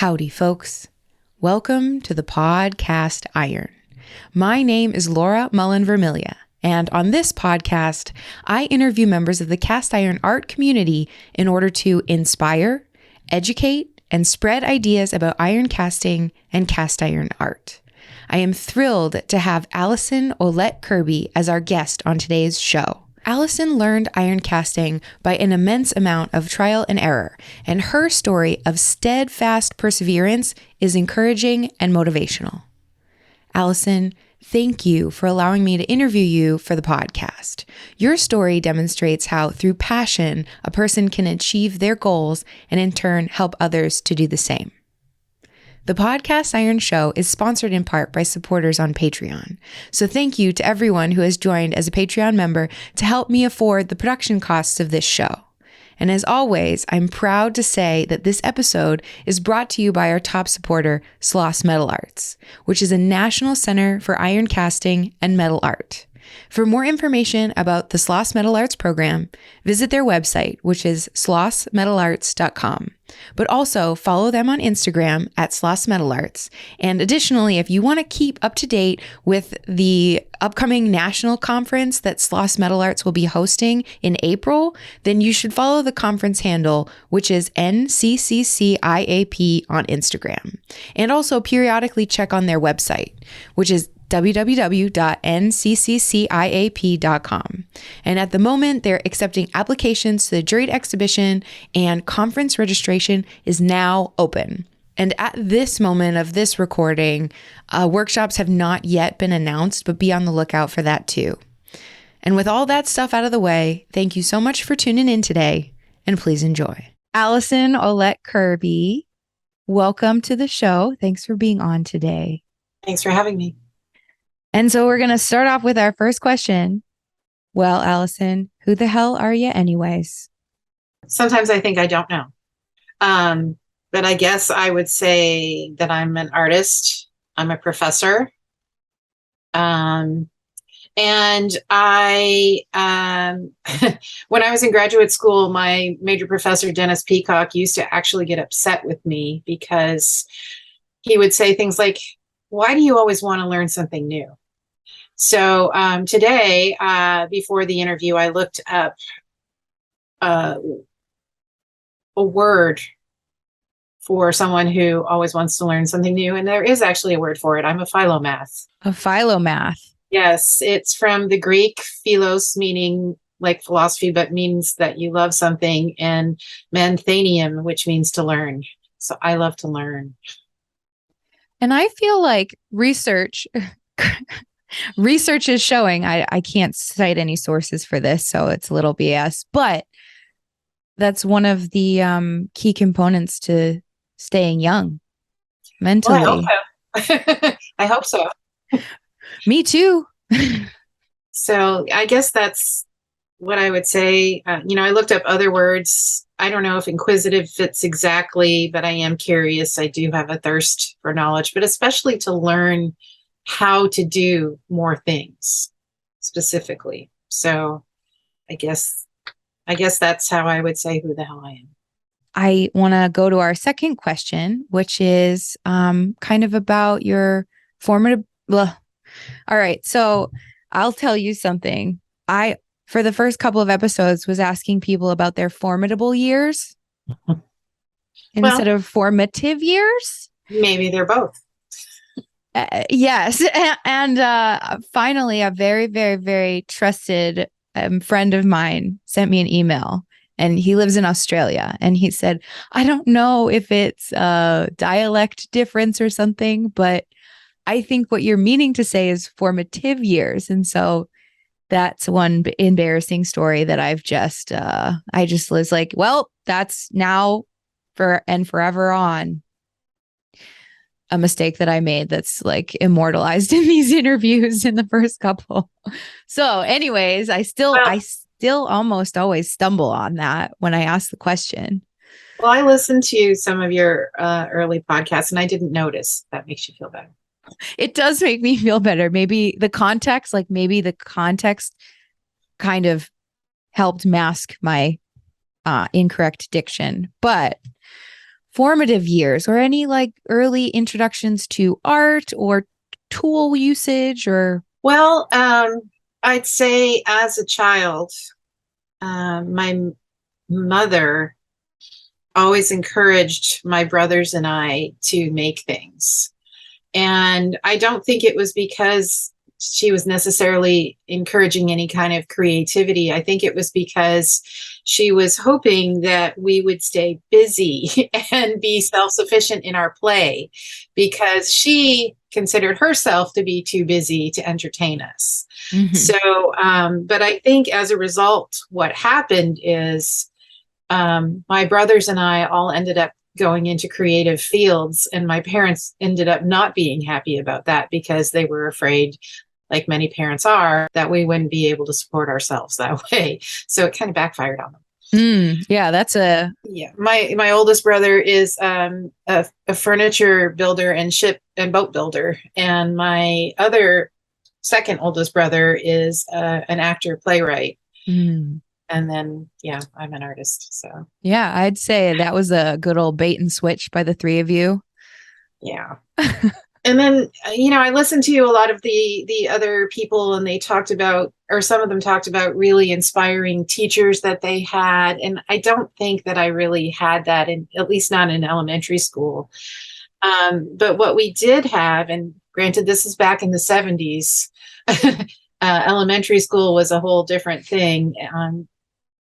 Howdy, folks. Welcome to the podcast Iron. My name is Laura Mullen Vermilia, and on this podcast, I interview members of the cast iron art community in order to inspire, educate, and spread ideas about iron casting and cast iron art. I am thrilled to have Alison Ouellette-Kirby as our guest on today's show. Alison learned iron casting by an immense amount of trial and error, and her story of steadfast perseverance is encouraging and motivational. Alison, thank you for allowing me to interview you for the podcast. Your story demonstrates how, through passion, a person can achieve their goals and in turn help others to do the same. The Podcast Iron Show is sponsored in part by supporters on Patreon. So thank you to everyone who has joined as a Patreon member to help me afford the production costs of this show. And as always, I'm proud to say that this episode is brought to you by our top supporter, Sloss Metal Arts, which is a national center for iron casting and metal art. For more information about the Sloss Metal Arts program, visit their website, which is slossmetalarts.com. But also follow them on Instagram at Sloss Metal Arts. And additionally, if you want to keep up to date with the upcoming national conference that Sloss Metal Arts will be hosting in April, then you should follow the conference handle, which is NCCCIAP on Instagram. And also periodically check on their website, which is www.nccciap.com. And at the moment, they're accepting applications to the juried exhibition, and conference registration is now open. And at this moment of this recording, workshops have not yet been announced, but be on the lookout for that too. And with all that stuff out of the way, thank you so much for tuning in today, and please enjoy. Alison Ouellette-Kirby, welcome to the show. Thanks for being on today. Thanks for having me. And so we're going to start off with our first question. Well, Alison, who the hell are you anyways? Sometimes I think I don't know. But I guess I would say that I'm an artist. I'm a professor. And I, when I was in graduate school, my major professor, Dennis Peacock, used to actually get upset with me because he would say things like, "Why do you always want to learn something new?" So today, before the interview, I looked up a word for someone who always wants to learn something new. And there is actually a word for it. I'm a philomath. A philomath. Yes, it's from the Greek philos, meaning like philosophy, but means that you love something, and manthanium, which means to learn. So I love to learn. And I feel like research is showing, I can't cite any sources for this, so it's a little BS, but that's one of the key components to staying young mentally. Well, I hope so. I hope so. Me too. So I guess that's what I would say. I looked up other words. I don't know if inquisitive fits exactly, but I am curious. I do have a thirst for knowledge, but especially to learn how to do more things specifically. So I guess that's how I would say who the hell I am. I want to go to our second question, which is kind of about your formative. All right. So I'll tell you something. For the first couple of episodes, was asking people about their formidable years instead of formative years. Maybe they're both. Yes. And finally, a very, very, very trusted friend of mine sent me an email, and he lives in Australia. And he said, I don't know if it's a dialect difference or something, but I think what you're meaning to say is formative years. And so that's one embarrassing story that I just was like, well, that's now forever on a mistake that I made that's like immortalized in these interviews in the first couple. So anyways, I still almost always stumble on that when I ask the question. Well, I listened to some of your early podcasts and I didn't notice. That makes you feel better. It does make me feel better. Maybe the context kind of helped mask my incorrect diction. But formative years or any like early introductions to art or tool usage or? Well, I'd say as a child, my mother always encouraged my brothers and I to make things. And I don't think it was because she was necessarily encouraging any kind of creativity. I think it was because she was hoping that we would stay busy and be self-sufficient in our play, because she considered herself to be too busy to entertain us. Mhm. So, but I think as a result, what happened is my brothers and I all ended up going into creative fields, and my parents ended up not being happy about that because they were afraid, like many parents are, that we wouldn't be able to support ourselves that way. So it kind of backfired on them. Yeah, that's a My oldest brother is a furniture builder and ship and boat builder, and my other second oldest brother is an actor playwright. And then, I'm an artist. So, yeah, I'd say that was a good old bait and switch by the three of you. Yeah. And then, I listened to a lot of the other people, and they talked about, or some of them talked about really inspiring teachers that they had. And I don't think that I really had that, at least not in elementary school. But what we did have, and granted, this is back in the 70s, elementary school was a whole different thing.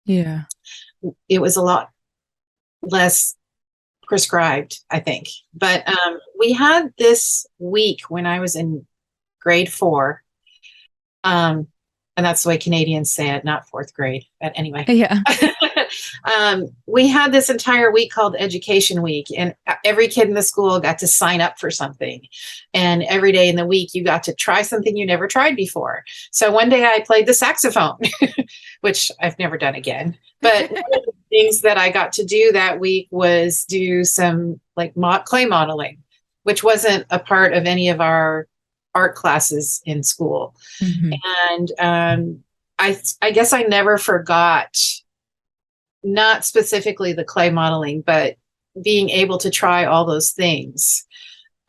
Yeah. It was a lot less prescribed, I think. But we had this week when I was in grade 4. And that's the way Canadians say it, not 4th grade. But anyway. Yeah. We had this entire week called Education Week, and every kid in the school got to sign up for something. And every day in the week, you got to try something you never tried before. So one day I played the saxophone, which I've never done again. But one of the things that I got to do that week was do some like clay modeling, which wasn't a part of any of our art classes in school. And I guess I never forgot, not specifically the clay modeling, but being able to try all those things.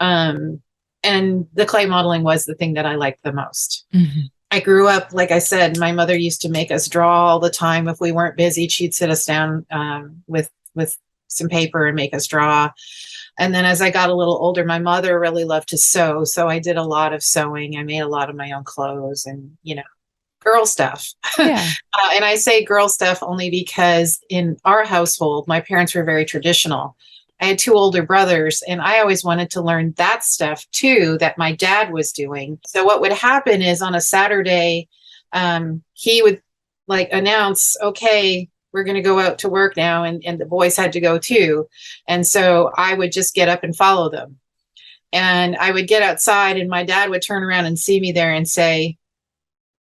And the clay modeling was the thing that I liked the most. I grew up, like I said, my mother used to make us draw all the time. If we weren't busy, she'd sit us down with some paper and make us draw. And then as I got a little older, my mother really loved to sew. So I did a lot of sewing. I made a lot of my own clothes and, girl stuff. Yeah. And I say girl stuff only because in our household, my parents were very traditional. I had 2 older brothers, and I always wanted to learn that stuff too, that my dad was doing. So what would happen is on a Saturday, he would announce, okay, we're going to go out to work now. And the boys had to go too. And so I would just get up and follow them. And I would get outside, and my dad would turn around and see me there and say,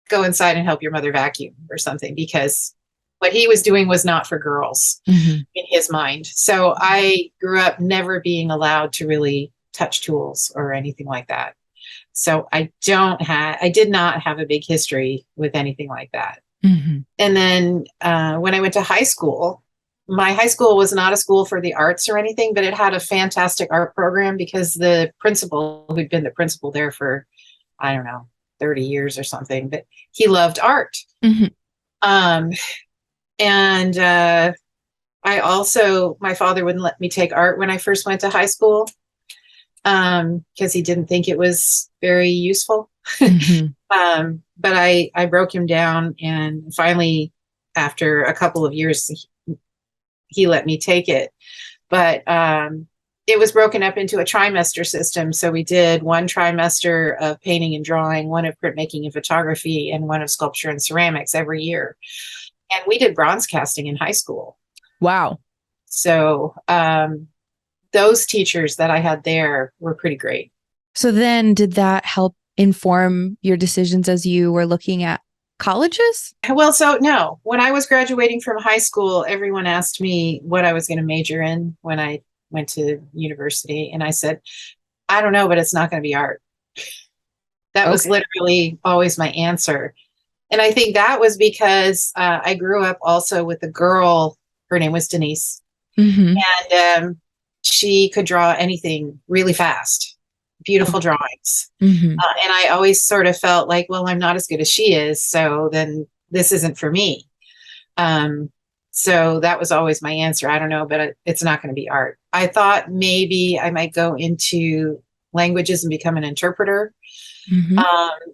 go inside and help your mother vacuum or something, because what he was doing was not for girls in his mind. So I grew up never being allowed to really touch tools or anything like that. So I did not have a big history with anything like that. And then when I went to high school, my high school was not a school for the arts or anything, but it had a fantastic art program because the principal, who'd been the principal there for, I don't know, 30 years or something, but he loved art. And I also, my father wouldn't let me take art when I first went to high school because he didn't think it was very useful. But I broke him down, and finally, after a couple of years, he let me take it. But it was broken up into a trimester system. So we did 1 trimester of painting and drawing, 1 of printmaking and photography, and 1 of sculpture and ceramics every year. And we did bronze casting in high school. Wow. So those teachers that I had there were pretty great. So then did that help inform your decisions as you were looking at colleges? Well, so no. When I was graduating from high school, everyone asked me what I was going to major in when I went to university. And I said, I don't know, but it's not going to be art. That was literally always my answer. And I think that was because I grew up also with a girl. Her name was Denise. And she could draw anything really fast, beautiful drawings. Mm-hmm. And I always sort of felt like, well, I'm not as good as she is, so then this isn't for me. So that was always my answer. I don't know, but it's not going to be art. I thought maybe I might go into languages and become an interpreter. Mm-hmm.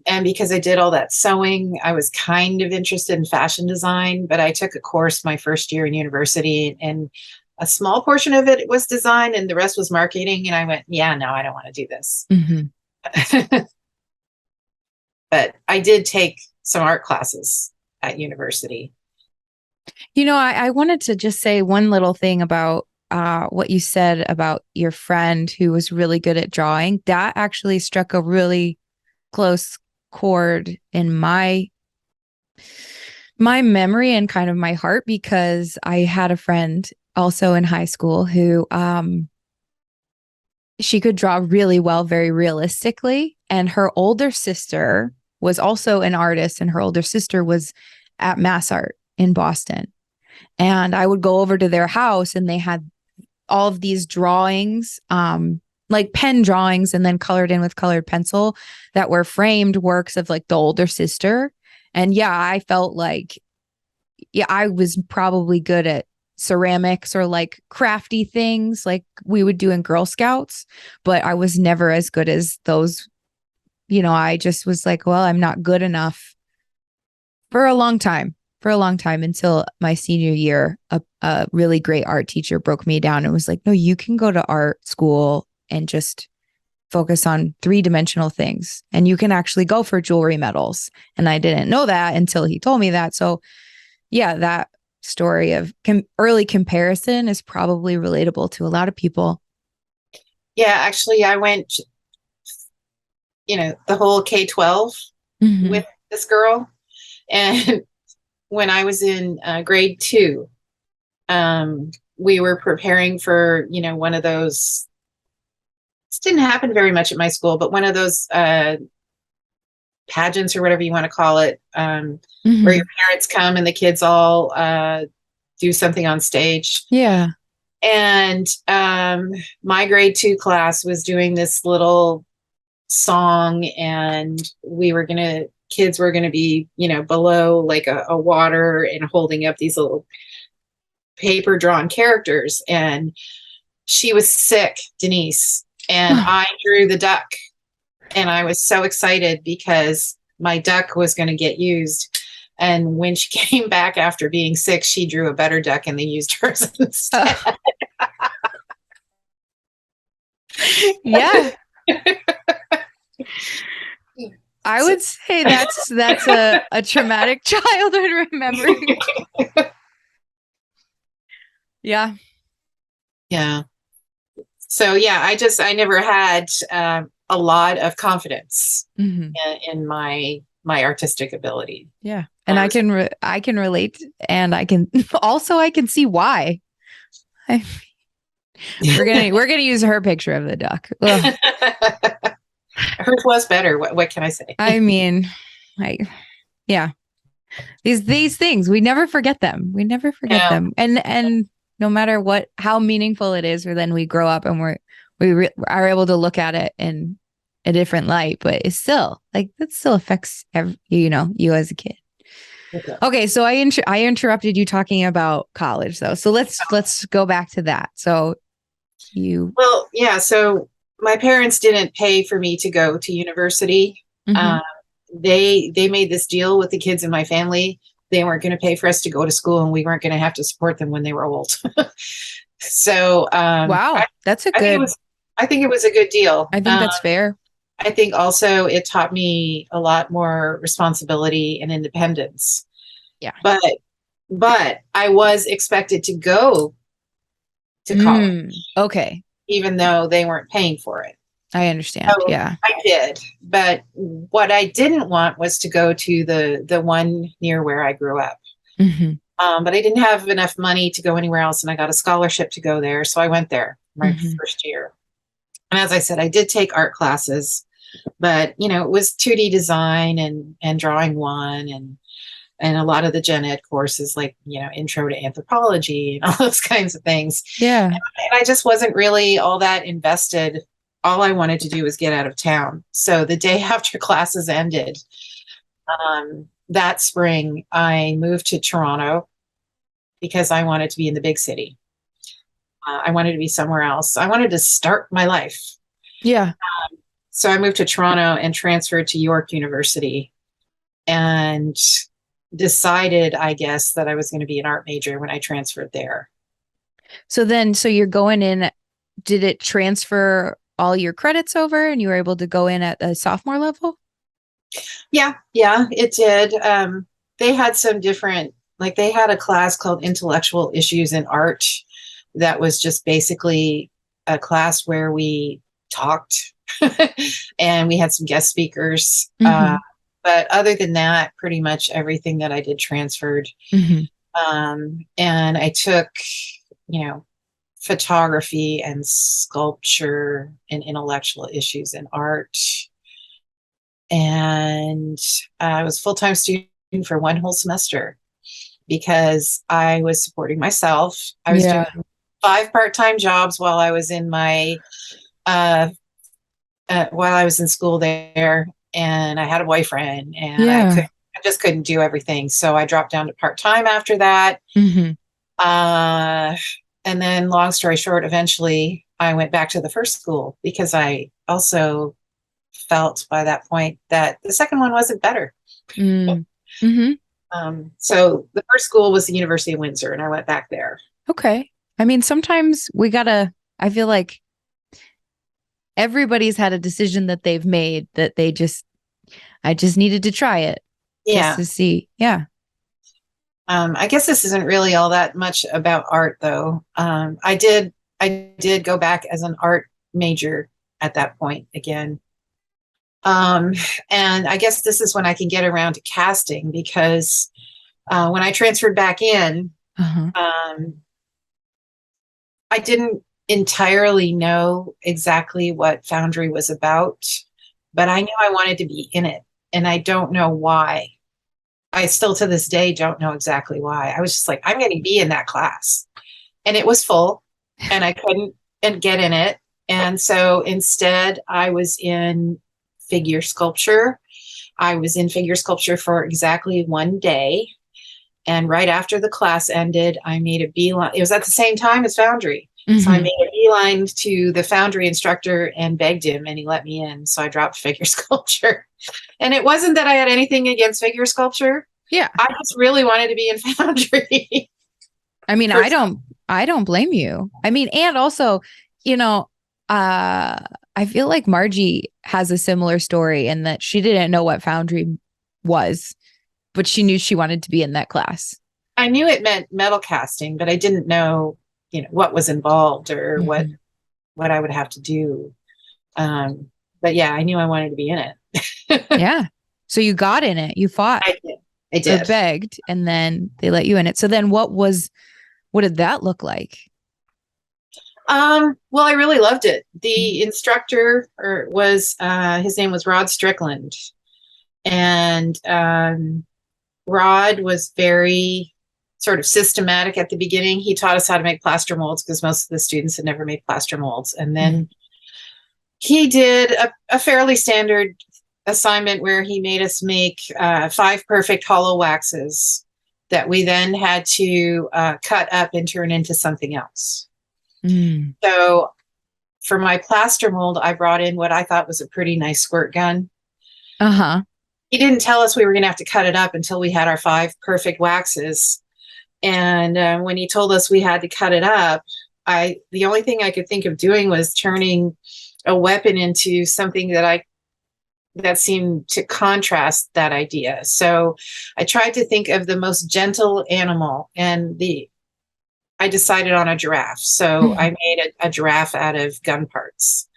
And because I did all that sewing, I was kind of interested in fashion design, but I took a course my first year in university, and a small portion of it was design and the rest was marketing. And I went, yeah, no, I don't want to do this. Mm-hmm. But I did take some art classes at university. I wanted to just say one little thing about what you said about your friend who was really good at drawing. That actually struck a really close chord in my memory and kind of my heart, because I had a friend also in high school who she could draw really well, very realistically. And her older sister was also an artist, and her older sister was at Mass Art in Boston. And I would go over to their house, and they had all of these drawings, like pen drawings, and then colored in with colored pencil, that were framed works of like the older sister. And yeah, I felt like, yeah, I was probably good at ceramics or like crafty things like we would do in Girl Scouts, but I was never as good as those. I just was like, well, I'm not good enough for a long time. Until my senior year, a really great art teacher broke me down and was like, no, you can go to art school and just focus on 3-dimensional things, and you can actually go for jewelry medals. And I didn't know that until he told me that. So yeah, that story of early comparison is probably relatable to a lot of people. Yeah, actually, I went, the whole K-12 with this girl. And when I was in grade 2, we were preparing for, one of those. This didn't happen very much at my school, but one of those pageants or whatever you want to call it, where your parents come and the kids all do something on stage. Yeah. And my grade 2 class was doing this little song, and kids were going to be, below like a water and holding up these little paper drawn characters. And she was sick, Denise, and I drew the duck. And I was so excited because my duck was going to get used. And when she came back after being sick, she drew a better duck and they used hers instead. Yeah. I would say that's a traumatic childhood memory. Yeah. Yeah. So yeah, I never had a lot of confidence in my artistic ability. Yeah. And I can relate, and I can see why. We're gonna use her picture of the duck. Hers was better. What can I say? I mean, yeah. These things, we never forget them. them. And no matter how meaningful it is, or then we grow up and we are able to look at it in a different light, but it's still like, that still affects you as a kid. Okay. So I interrupted you talking about college though. So let's go back to that. So well, yeah. So my parents didn't pay for me to go to university. They made this deal with the kids in my family. They weren't going to pay for us to go to school, and we weren't going to have to support them when they were old. So, wow, that's I think it was a good deal. I think that's fair. I think also it taught me a lot more responsibility and independence. Yeah. But I was expected to go to college. Okay. Even though they weren't paying for it. I understand. So yeah. I did. But what I didn't want was to go to the one near where I grew up. But I didn't have enough money to go anywhere else, and I got a scholarship to go there. So I went there my first year. And as I said, I did take art classes, but it was 2D design and drawing one. And and a lot of the gen ed courses, like, intro to anthropology and all those kinds of things. Yeah. And I just wasn't really all that invested. All I wanted to do was get out of town. So the day after classes ended, that spring, I moved to Toronto because I wanted to be in the big city. I wanted to be somewhere else. I wanted to start my life. Yeah. So I moved to Toronto and transferred to York University and decided, I guess, that I was going to be an art major when I transferred there. So you're going in, did it transfer all your credits over and you were able to go in at the sophomore level? Yeah, it did. They had some different, like they had a class called Intellectual Issues in Art that was just basically a class where we talked and we had some guest speakers. Mm-hmm. But other than that, pretty much everything that I did transferred. Mm-hmm. And I took, photography and sculpture and intellectual issues in art. And I was a full-time student for one whole semester because I was supporting myself. I was doing 5 part-time jobs while I was in my while I was in school there, and I had a boyfriend, and I just couldn't do everything. So I dropped down to part-time after that. Mm-hmm. And then, long story short, eventually I went back to the first school because I also felt by that point that the second one wasn't better. Mm-hmm. So the first school was the University of Windsor, and I went back there. Okay. I mean, sometimes I feel like everybody's had a decision that they've made that I just needed to try it. Yeah. Just to see. Yeah. I guess this isn't really all that much about art, though. I did go back as an art major at that point again. And I guess this is when I can get around to casting, because when I transferred back in, I didn't entirely know exactly what Foundry was about, but I knew I wanted to be in it, and I don't know why. I still to this day don't know exactly why. I was just like, I'm going to be in that class, and it was full, and I couldn't get in it. And so instead I was in figure sculpture. I was in figure sculpture for exactly 1 day. And right after the class ended, I made a beeline. It was at the same time as Foundry. Mm-hmm. So I made a beeline to the Foundry instructor and begged him, and he let me in. So I dropped figure sculpture. And it wasn't that I had anything against figure sculpture. Yeah. I just really wanted to be in Foundry. I mean, I don't blame you. I mean, and also, I feel like Margie has a similar story in that she didn't know what Foundry was, but she knew she wanted to be in that class. I knew it meant metal casting, but I didn't know, what was involved or what I would have to do. But yeah, I knew I wanted to be in it. Yeah. So you got in it. You fought. I did. Or begged, and then they let you in it. So then what did that look like? Well, I really loved it. The instructor was his name was Rod Strickland. And Rod was very sort of systematic at the beginning. He taught us how to make plaster molds because most of the students had never made plaster molds. And then he did a fairly standard assignment where he made us make 5 perfect hollow waxes that we then had to cut up and turn into something else. So for my plaster mold, I brought in what I thought was a pretty nice squirt gun. He didn't tell us we were going to have to cut it up until we had our 5 perfect waxes. And when he told us we had to cut it up, the only thing I could think of doing was turning a weapon into something that seemed to contrast that idea. So I tried to think of the most gentle animal, and I decided on a giraffe. So I made a giraffe out of gun parts,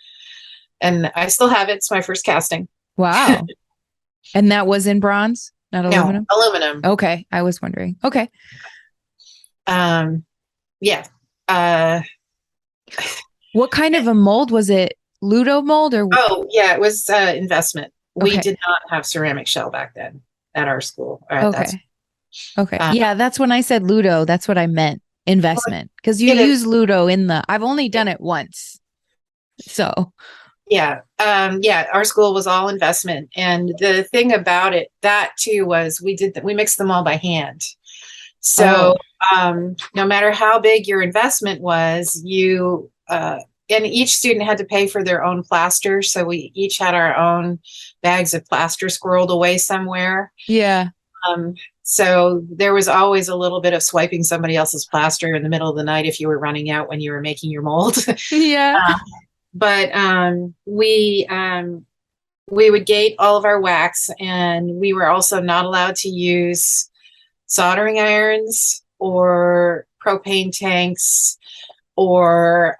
and I still have it. It's my first casting. Wow. And that was in bronze, not aluminum? No, aluminum. Okay. I was wondering. Okay. Yeah. What kind of a mold was it? Ludo mold or? Oh yeah, it was investment. We did not have ceramic shell back then at our school. Okay. Okay. Uh, Yeah, that's when I said Ludo. That's what I meant. Investment. Because you it is, use Ludo I've only done it once. So, yeah. Yeah, our school was all investment. And the thing about it, that too, was we mixed them all by hand. So, oh, no matter how big your investment was, and each student had to pay for their own plaster. So we each had our own bags of plaster squirreled away somewhere. yeah. Um, so there was always a little bit of swiping somebody else's plaster in the middle of the night if you were running out when you were making your mold. Yeah. But we would gate all of our wax, and we were also not allowed to use soldering irons or propane tanks or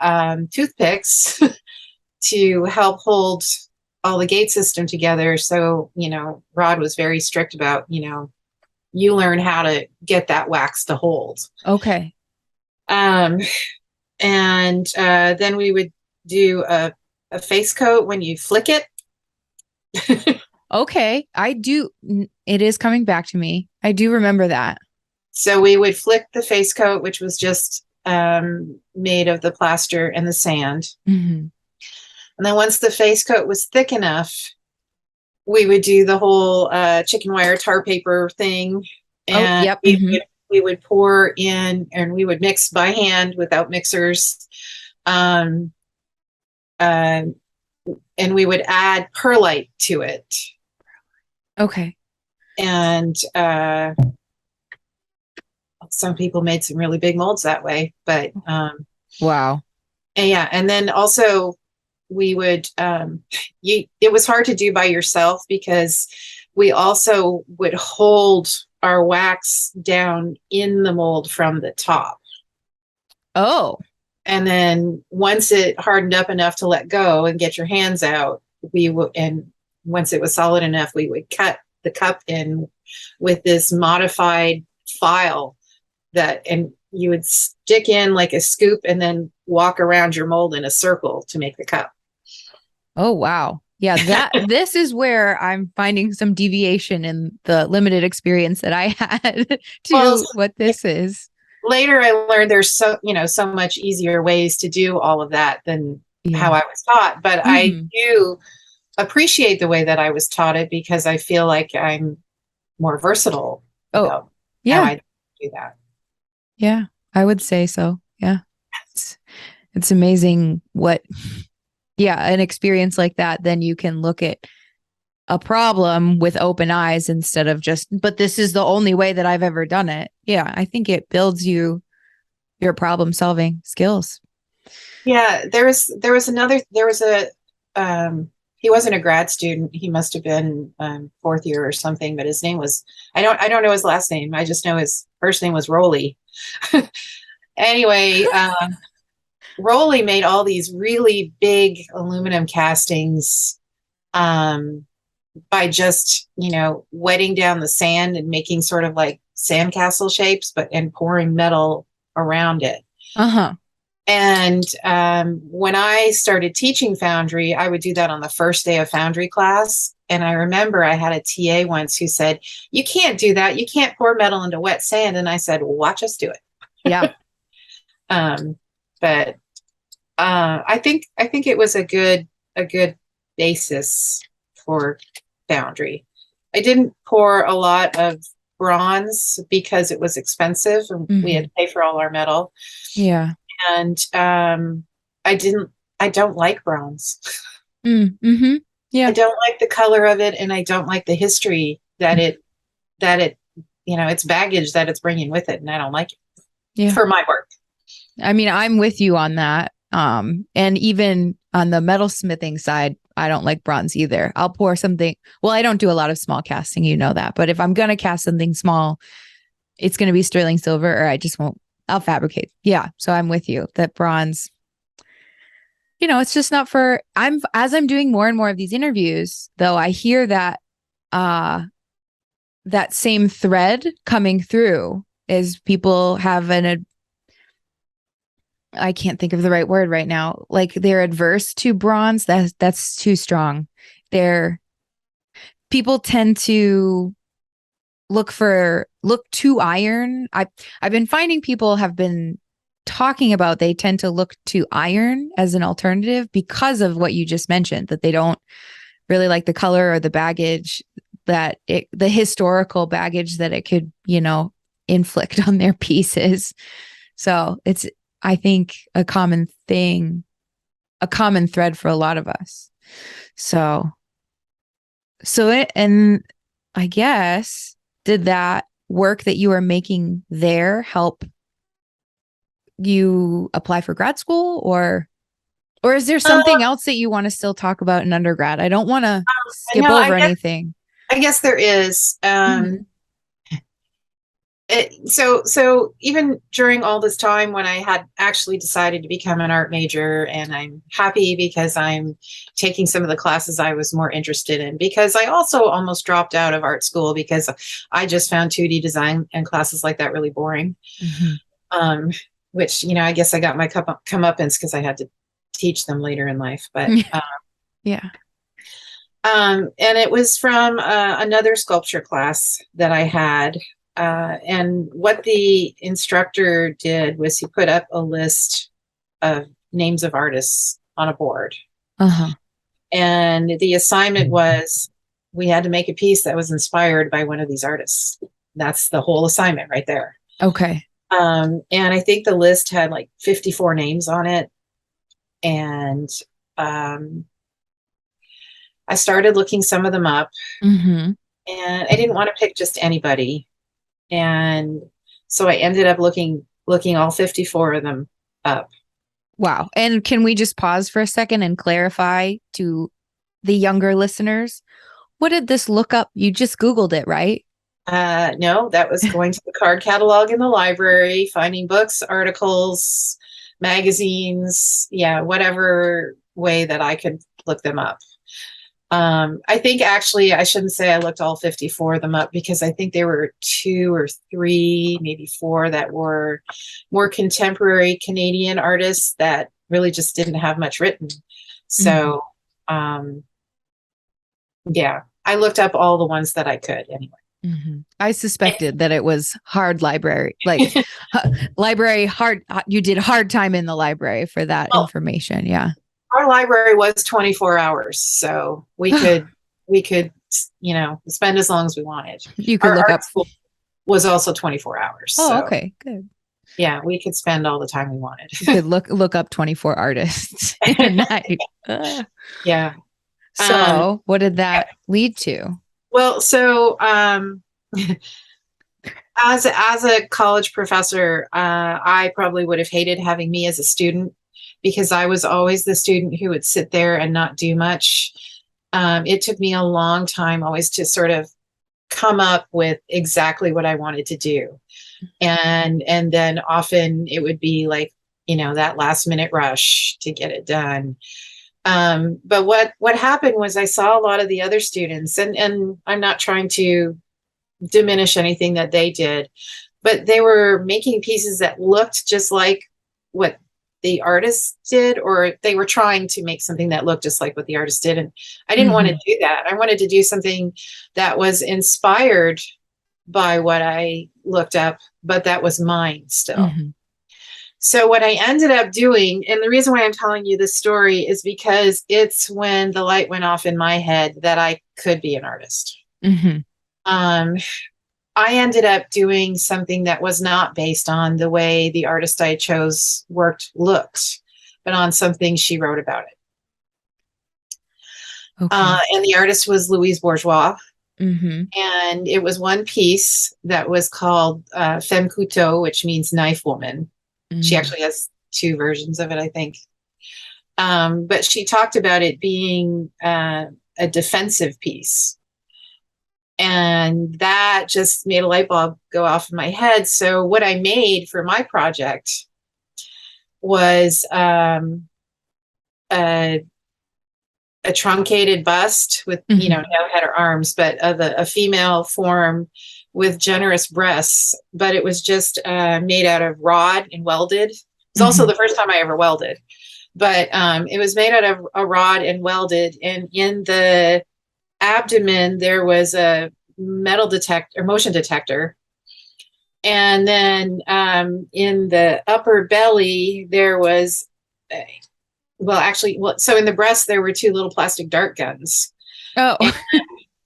toothpicks to help hold all the gate system together. So, Rod was very strict about, you learn how to get that wax to hold. Okay. Um, and then we would do a face coat when you flick it. Okay. It is coming back to me. I do remember that. So we would flick the face coat, which was just made of the plaster and the sand. Mm-hmm. And then once the face coat was thick enough, we would do the whole chicken wire tar paper thing. And Yep. Mm-hmm. we would pour in, and we would mix by hand without mixers. And we would add perlite to it. Okay. And some people made some really big molds that way. But Wow. and then also we would it was hard to do by yourself, because we also would hold our wax down in the mold from the top. Oh. And then once it hardened up enough to let go and get your hands out, and once it was solid enough, we would cut the cup in with this modified file and you would stick in like a scoop and then walk around your mold in a circle to make the cup. Oh, wow. Yeah, this is where I'm finding some deviation in the limited experience that I had to what this is. Later I learned there's so much easier ways to do all of that than how I was taught, but I do appreciate the way that I was taught it, because I feel like I'm more versatile about how I do that. Yeah, I would say so. Yeah. It's amazing an experience like that, then you can look at a problem with open eyes instead of but this is the only way that I've ever done it. Yeah, I think it builds your problem solving skills. Yeah, he wasn't a grad student. He must have been fourth year or something, but his name was, I don't know his last name. I just know his first name was Rolly. Anyway, Rolly made all these really big aluminum castings by just, wetting down the sand and making sort of like sandcastle shapes, and pouring metal around it. Uh-huh. And when I started teaching foundry, I would do that on the first day of foundry class. And I remember I had a TA once who said, "You can't do that. You can't pour metal into wet sand." And I said, "Well, watch us do it." Yeah. But I think it was a good basis for foundry. I didn't pour a lot of bronze because it was expensive and we had to pay for all our metal. Yeah. And I don't like bronze. Mm-hmm. Yeah. I don't like the color of it, and I don't like the history that it it's baggage that it's bringing with it, and I don't like it for my work. I mean, I'm with you on that. And even on the metal smithing side, I don't like bronze either. I'll pour something. Well, I don't do a lot of small casting, you know that. But if I'm going to cast something small, it's going to be sterling silver, or I just won't. I'll fabricate. Yeah. So I'm with you that bronze, it's just not for, as I'm doing more and more of these interviews, though, I hear that, that same thread coming through is people have I can't think of the right word right now. Like they're adverse to bronze. That's too strong. People tend to look for look to iron. I've been finding people have been talking about they tend to look to iron as an alternative because of what you just mentioned, that they don't really like the color or the baggage the historical baggage that it could, inflict on their pieces. So it's, I think, a common thing, a common thread for a lot of us. And I guess, did that work that you were making there help you apply for grad school, or is there something else that you want to still talk about in undergrad? I don't want to skip over anything. I guess there is. So even during all this time when I had actually decided to become an art major, and I'm happy because I'm taking some of the classes I was more interested in, because I also almost dropped out of art school because I just found 2D design and classes like that really boring. Which, I guess I got my comeuppance because I had to teach them later in life. But yeah. And it was from another sculpture class that I had. And what the instructor did was he put up a list of names of artists on a board. And the assignment was we had to make a piece that was inspired by one of these artists. That's the whole assignment right there. Okay. And I think the list had like 54 names on it. And I started looking some of them up. And I didn't want to pick just anybody. And so I ended up looking all 54 of them up. Wow. And can we just pause for a second and clarify to the younger listeners, what did this look up? You just Googled it, right? No, that was going to the card catalog in the library, finding books, articles, magazines, whatever way that I could look them up. I think actually I shouldn't say I looked all 54 of them up, because I think there were 2 or 3, maybe 4 that were more contemporary Canadian artists that really just didn't have much written. So, I looked up all the ones that I could anyway. I suspected that it was hard library, like library hard. You did hard time in the library for that information. Yeah. Our library was 24 hours, so we could, spend as long as we wanted. You could look up. School was also 24 hours. Oh, so, okay, good. Yeah, we could spend all the time we wanted. You could look up 24 artists in a night. Yeah. So, what did that lead to? Well, so as a college professor, I probably would have hated having me as a student, because I was always the student who would sit there and not do much. It took me a long time always to sort of come up with exactly what I wanted to do. And then often it would be like, that last minute rush to get it done. But what happened was I saw a lot of the other students, and I'm not trying to diminish anything that they did, but they were making pieces that looked just like what the artist did, or they were trying to make something that looked just like what the artist did. And I didn't want to do that. I wanted to do something that was inspired by what I looked up, but that was mine still. So what I ended up doing, and the reason why I'm telling you this story is because it's when the light went off in my head that I could be an artist. I ended up doing something that was not based on the way the artist I chose looked, but on something she wrote about it. And the artist was Louise Bourgeois. And it was one piece that was called Femme Couteau, which means knife woman. She actually has 2 versions of it, I think. But she talked about it being a defensive piece. And that just made a light bulb go off in my head. So what I made for my project was a truncated bust with, no head or arms, but of a female form with generous breasts. But it was just made out of rod and welded. It's also the first time I ever welded. But it was made out of a rod and welded. And in the abdomen, there was a metal detector, or motion detector. And then in the upper belly, there was, so in the breast, there were two little plastic dart guns. Oh.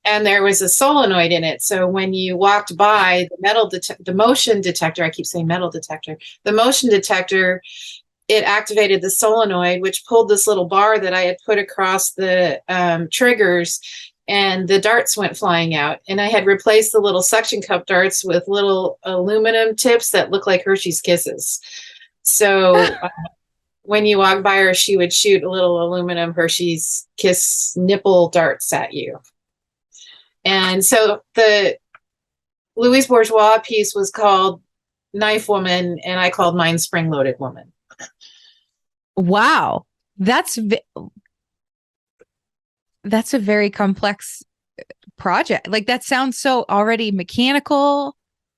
And there was a solenoid in it. So when you walked by the motion detector, I keep saying metal detector, the motion detector, it activated the solenoid, which pulled this little bar that I had put across the triggers, and the darts went flying out. And I had replaced the little suction cup darts with little aluminum tips that look like Hershey's Kisses. So when you walk by her, she would shoot a little aluminum Hershey's Kiss nipple darts at you. And so the Louise Bourgeois piece was called Knife Woman, and I called mine Spring Loaded Woman. Wow. That's a very complex project. Like, that sounds so already mechanical.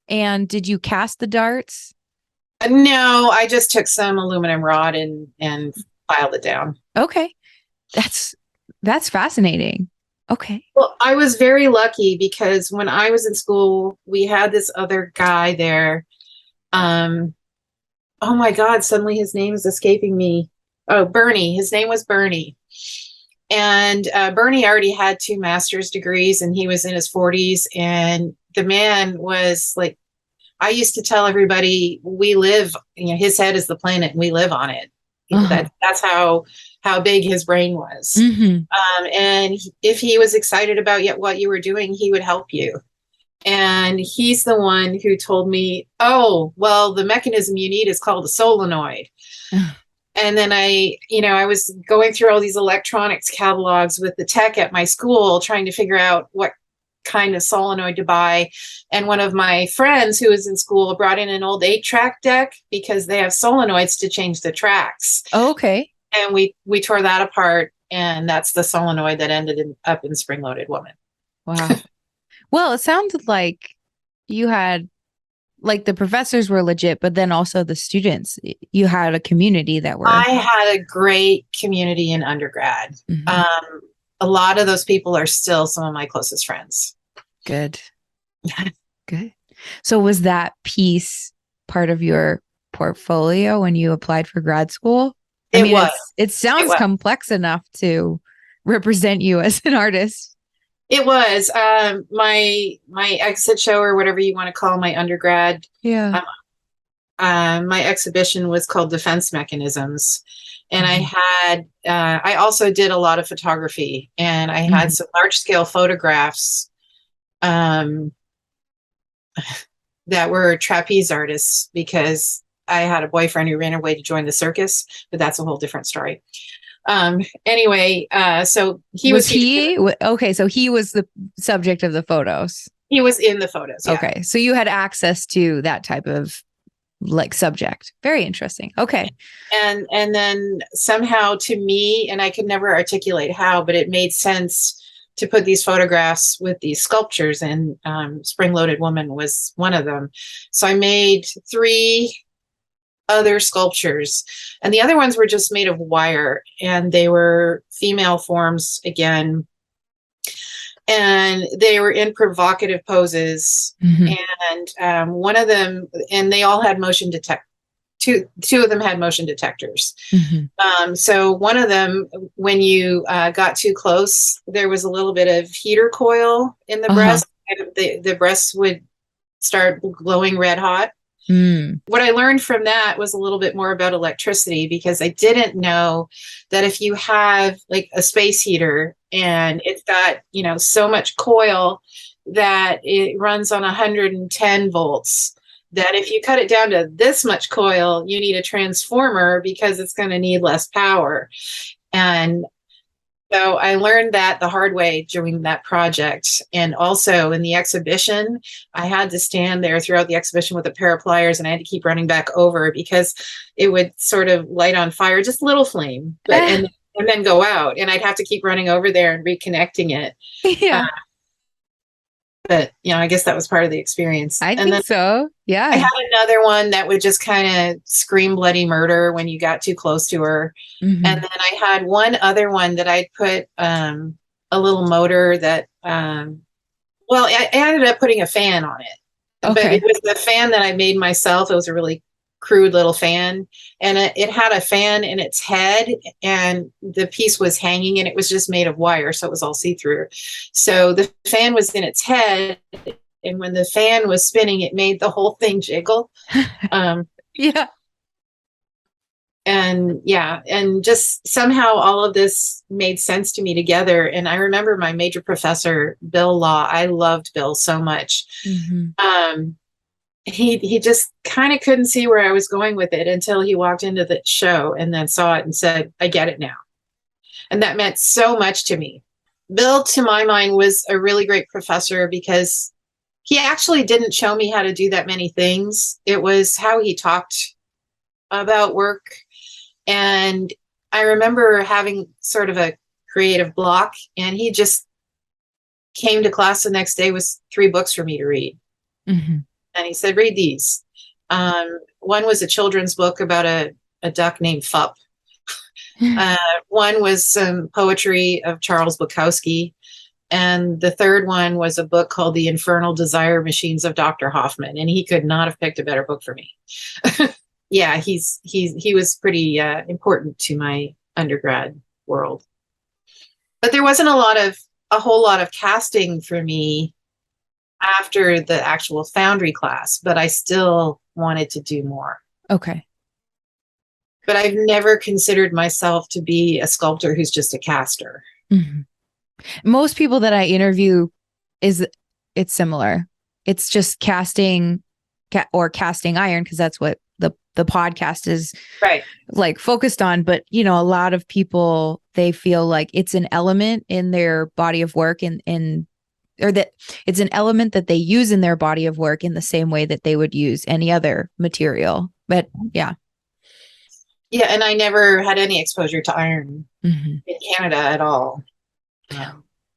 And did you cast the darts? No, I just took some aluminum rod and filed it down. Okay. That's fascinating. Okay. Well, I was very lucky because when I was in school, we had this other guy there. Oh my God, suddenly his name is escaping me. Oh, Bernie. His name was Bernie. And Bernie already had 2 master's degrees, and he was in his 40s. And the man was like, I used to tell everybody, we live, his head is the planet and we live on it. That's how big his brain was. Mm-hmm. And if he was excited about what you were doing, he would help you. And he's the one who told me, oh, well, the mechanism you need is called a solenoid. And then I was going through all these electronics catalogs with the tech at my school, trying to figure out what kind of solenoid to buy. And one of my friends who was in school brought in an old 8-track deck because they have solenoids to change the tracks. Oh, okay. And we tore that apart, and that's the solenoid that ended up in Spring Loaded Woman. Wow. Well, it sounded like you had, like, the professors were legit, but then also the students. You had a community that were. I had a great community in undergrad. Mm-hmm. A lot of those people are still some of my closest friends. Good. Good. So was that piece part of your portfolio when you applied for grad school? It sounds complex enough to represent you as an artist. It was. My exit show, or whatever you want to call my undergrad. Yeah. My exhibition was called Defense Mechanisms. And I also did a lot of photography, and I had some large scale photographs that were trapeze artists, because I had a boyfriend who ran away to join the circus, but that's a whole different story. Anyway, so okay. So he was the subject of the photos. He was in the photos. Yeah. Okay. So you had access to that type of subject. Very interesting. Okay. And then somehow, to me, and I could never articulate how, but it made sense to put these photographs with these sculptures, and Spring Loaded Woman was one of them. So I made 3 other sculptures, and the other ones were just made of wire, and they were female forms again, and they were in provocative poses. And one of them, and they all had motion two of them had motion detectors. So one of them, when you got too close, there was a little bit of heater coil in the breast, and the breasts would start glowing red hot. What I learned from that was a little bit more about electricity, because I didn't know that if you have like a space heater and it's got, so much coil that it runs on 110 volts, that if you cut it down to this much coil, you need a transformer because it's going to need less power. And so I learned that the hard way during that project. And also in the exhibition, I had to stand there throughout the exhibition with a pair of pliers, and I had to keep running back over because it would sort of light on fire, just a little flame, and then go out. And I'd have to keep running over there and reconnecting it. Yeah. But, I guess that was part of the experience. I think so. Yeah. I had another one that would just kind of scream bloody murder when you got too close to her. And then I had one other one that I'd put a little motor that, I ended up putting a fan on it. but it Okay. was the fan that I made myself. It was a really crude little fan, and it had a fan in its head, and the piece was hanging, and it was just made of wire, so it was all see-through. So the fan was in its head, and when the fan was spinning, it made the whole thing jiggle. Yeah. And yeah, and just somehow all of this made sense to me together. And I remember my major professor, Bill Law. I loved Bill so much. He just kind of couldn't see where I was going with it until he walked into the show and then saw it and said, I get it now. And that meant so much to me. Bill, to my mind, was a really great professor because he actually didn't show me how to do that many things. It was how he talked about work. And I remember having sort of a creative block, and he just came to class the next day with 3 books for me to read. And he said, read these. One was a children's book about a duck named Fup. One was some poetry of Charles Bukowski. And the third one was a book called The Infernal Desire Machines of Dr. Hoffman. And he could not have picked a better book for me. Yeah, he was pretty important to my undergrad world. But there wasn't a whole lot of casting for me after the actual foundry class, but I still wanted to do more. Okay. But I've never considered myself to be a sculptor who's just a caster. Most people that I interview it's similar. It's just casting or casting iron, because that's what the podcast is right, like focused on. But, you know, a lot of people, they feel like it's an element in their body of work or that it's an element that they use in their body of work in the same way that they would use any other material. But yeah. Yeah. And I never had any exposure to iron in Canada at all.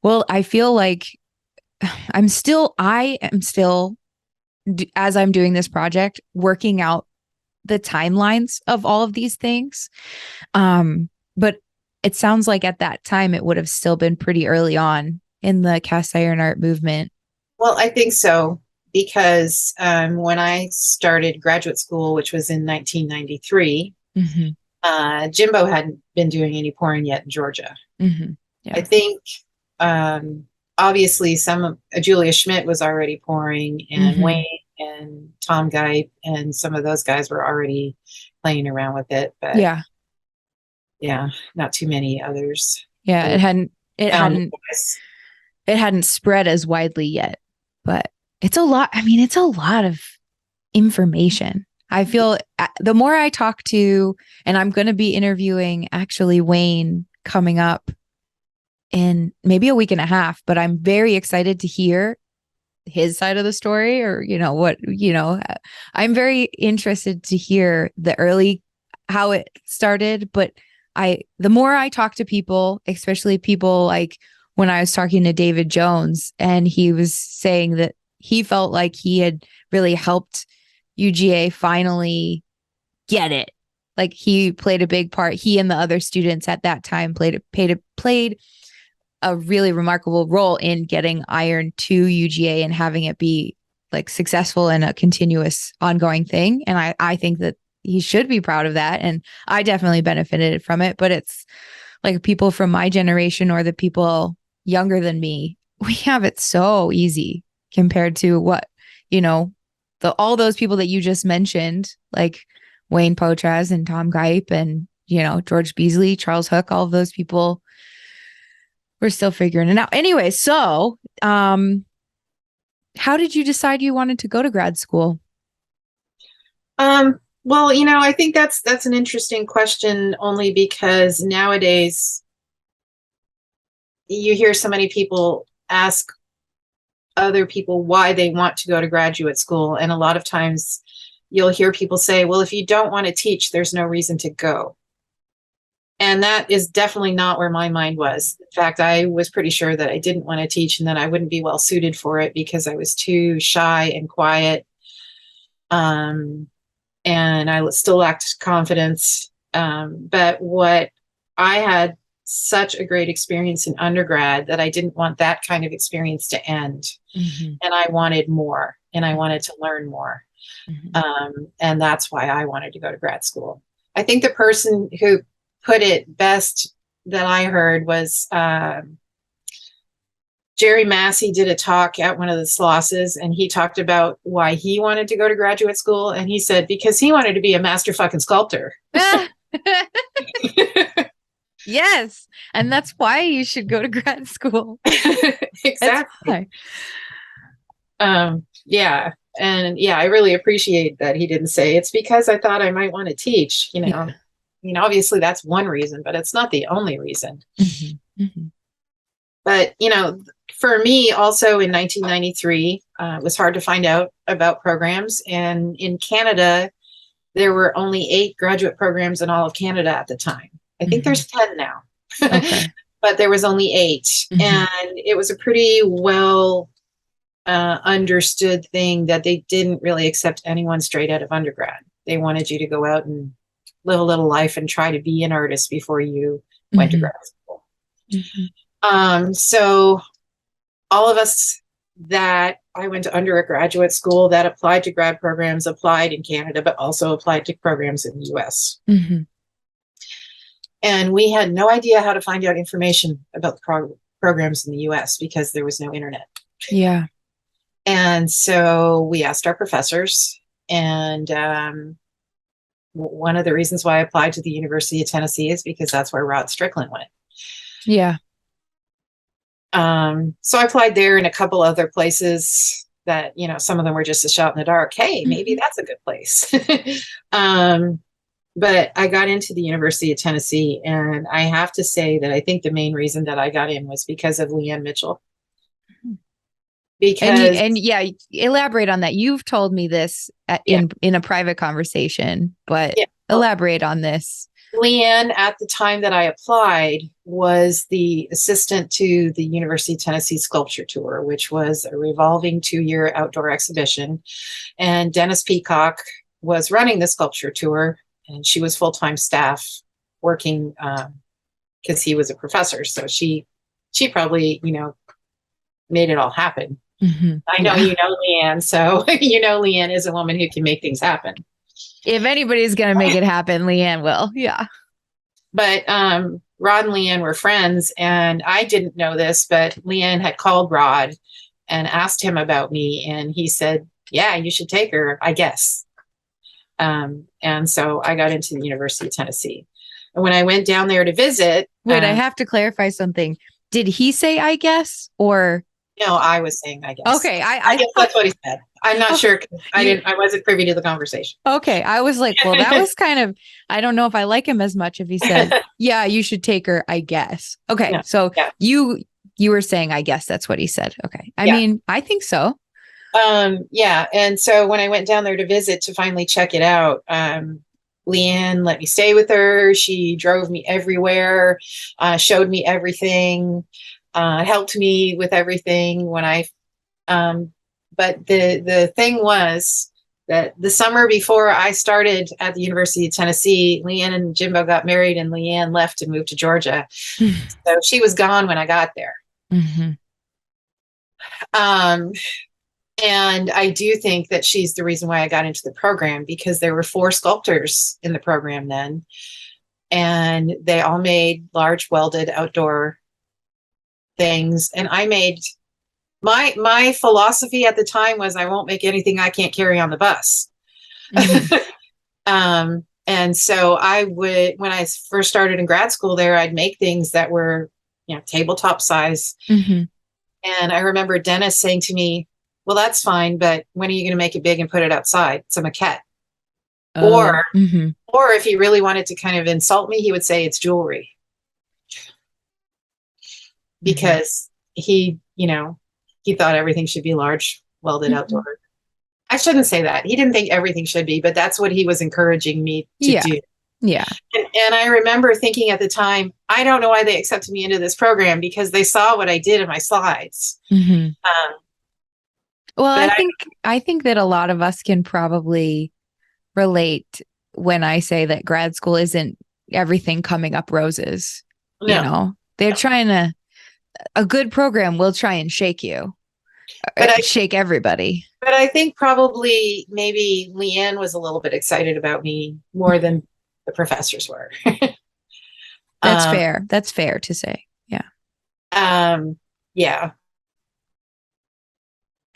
Well, I feel like I am still, as I'm doing this project, working out the timelines of all of these things. But it sounds like at that time, it would have still been pretty early on in the cast iron art movement. Well, I think so, because when I started graduate school, which was in 1993, Jimbo hadn't been doing any pouring yet in Georgia. Yeah. I think obviously Julia Schmidt was already pouring, and Wayne and Tom Geip and some of those guys were already playing around with it, but yeah, not too many others. Yeah, it hadn't spread as widely yet, but it's a lot. I mean, it's a lot of information. I feel the more I talk to, and I'm going to be interviewing actually Wayne coming up in maybe a week and a half, but I'm very excited to hear his side of the story, or, I'm very interested to hear how it started. But the more I talk to people, especially people like when I was talking to David Jones, and he was saying that he felt like he had really helped UGA finally get it. Like he played a big part. He and the other students at that time played a really remarkable role in getting iron to UGA and having it be like successful and a continuous ongoing thing. And I think that he should be proud of that. And I definitely benefited from it, but it's like people from my generation or the people younger than me, we have it so easy compared to what, all those people that you just mentioned, like Wayne Potraz and Tom Geip and, George Beasley, Charles Hook, all of those people, we're still figuring it out. Anyway, so how did you decide you wanted to go to grad school? Well, I think that's an interesting question, only because nowadays you hear so many people ask other people why they want to go to graduate school. And a lot of times you'll hear people say, well, if you don't want to teach, there's no reason to go. And that is definitely not where my mind was. In fact, I was pretty sure that I didn't want to teach and that I wouldn't be well suited for it because I was too shy and quiet. And I still lacked confidence. But what I had such a great experience in undergrad that I didn't want that kind of experience to end. And I wanted more. and I wanted to learn more. Mm-hmm. And that's why I wanted to go to grad school. I think the person who put it best that I heard was Jerry Massey did a talk at one of the Slosses, and he talked about why he wanted to go to graduate school. And he said, because he wanted to be a master fucking sculptor. Yes. And that's why you should go to grad school. Exactly. Yeah. And yeah, I really appreciate that he didn't say it's because I thought I might want to teach, you know. Yeah. I mean, obviously that's one reason, but it's not the only reason. Mm-hmm. Mm-hmm. But, you know, for me also in 1993, it was hard to find out about programs. And in Canada, there were only 8 graduate programs in all of Canada at the time. I think there's 10 now. Okay. But there was only 8. Mm-hmm. And it was a pretty well understood thing that they didn't really accept anyone straight out of undergrad. They wanted you to go out and live a little life and try to be an artist before you went to grad school. Mm-hmm. So all of us that I went to undergraduate school that applied to grad programs applied in Canada, but also applied to programs in the US. Mm-hmm. And we had no idea how to find out information about the programs in the US because there was no internet. Yeah. And so we asked our professors, and one of the reasons why I applied to the University of Tennessee is because that's where Rod Strickland went. Yeah. So I applied there and a couple other places that, you know, some of them were just a shot in the dark. Hey, maybe that's a good place. But I got into the University of Tennessee, and I have to say that I think the main reason that I got in was because of Leanne Mitchell. Because and yeah, elaborate on that. You've told me this in a private conversation, but elaborate on this. Leanne, at the time that I applied, was the assistant to the University of Tennessee Sculpture Tour, which was a revolving 2-year outdoor exhibition. And Dennis Peacock was running the sculpture tour, and she was full-time staff working because he was a professor. So she probably, you know, made it all happen. Mm-hmm. I know you know Leanne, so you know Leanne is a woman who can make things happen. If anybody's going to make it happen, Leanne will. Yeah. But Rod and Leanne were friends, and I didn't know this, but Leanne had called Rod and asked him about me, and he said, yeah, you should take her, I guess. And so I got into the University of Tennessee. And when I went down there to visit... Wait, I have to clarify something. Did he say, I guess, or... No, I was saying, I guess. Okay. I guess that's what he said. I'm not sure. I wasn't privy to the conversation. Okay. I was like, well, that was kind of, I don't know if I like him as much if he said, yeah, you should take her, I guess. Okay. No, so you were saying, I guess that's what he said. Okay. I mean, I think so. Yeah. And so when I went down there to visit to finally check it out, Leanne let me stay with her. She drove me everywhere, showed me everything. Helped me with everything when but the thing was that the summer before I started at the University of Tennessee, Leanne and Jimbo got married, and Leanne left and moved to Georgia. So she was gone when I got there. Mm-hmm. And I do think that she's the reason why I got into the program, because there were 4 sculptors in the program then, and they all made large welded outdoor things. And I made my philosophy at the time was I won't make anything I can't carry on the bus. Mm-hmm. And so I would, when I first started in grad school there, I'd make things that were, you know, tabletop size. Mm-hmm. And I remember Dennis saying to me, well, that's fine, but when are you going to make it big and put it outside? It's a maquette. Or if he really wanted to kind of insult me, he would say it's jewelry. Because he, you know, he thought everything should be large, welded outdoor. I shouldn't say that. He didn't think everything should be, but that's what he was encouraging me to do. Yeah. And I remember thinking at the time, I don't know why they accepted me into this program, because they saw what I did in my slides. Mm-hmm. Well, I think that a lot of us can probably relate when I say that grad school isn't everything coming up roses. No. You know, they're trying to, a good program will try and shake you. But shake everybody. but I think probably maybe Leanne was a little bit excited about me more than the professors were. That's um, fair. That's fair to say. Yeah. yeah.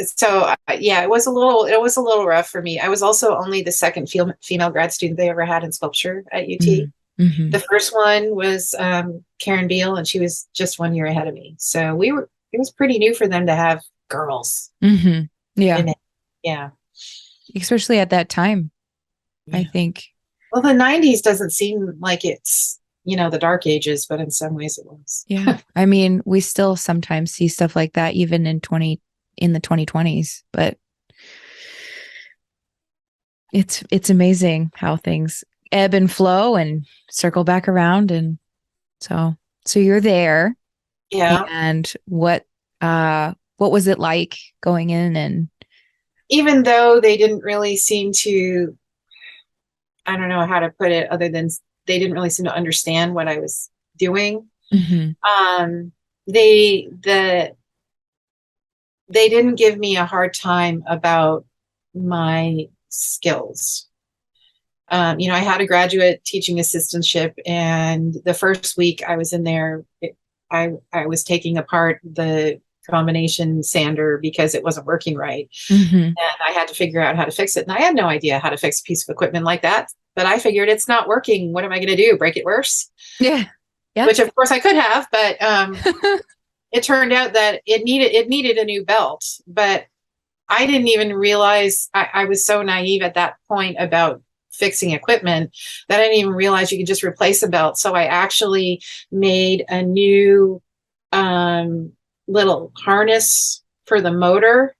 So yeah, it was a little rough for me. I was also only the second female grad student they ever had in sculpture at UT. Mm-hmm. The first one was Karen Beal, and she was just 1 year ahead of me. So it was pretty new for them to have girls Mm-hmm. Yeah. in it. Yeah. Especially at that time, Yeah. I think. Well, the 90s doesn't seem like it's, the dark ages, but in some ways it was. Yeah. I mean, we still sometimes see stuff like that even in the 2020s, but it's amazing how things ebb and flow and circle back around. And so you're there. Yeah. And what was it like going in? And Even though they didn't really seem to, I don't know how to put it other than they didn't really seem to understand what I was doing. Mm-hmm. They didn't give me a hard time about my skills. I had a graduate teaching assistantship, and the first week I was in there, I was taking apart the combination sander because it wasn't working right. Mm-hmm. And I had to figure out how to fix it. And I had no idea how to fix a piece of equipment like that. But I figured it's not working. What am I going to do? Break it worse? Yeah. Yeah. Which of course I could have, but it turned out that it needed a new belt. But I didn't even realize I was so naive at that point about fixing equipment that I didn't even realize you could just replace a belt. So I actually made a new little harness for the motor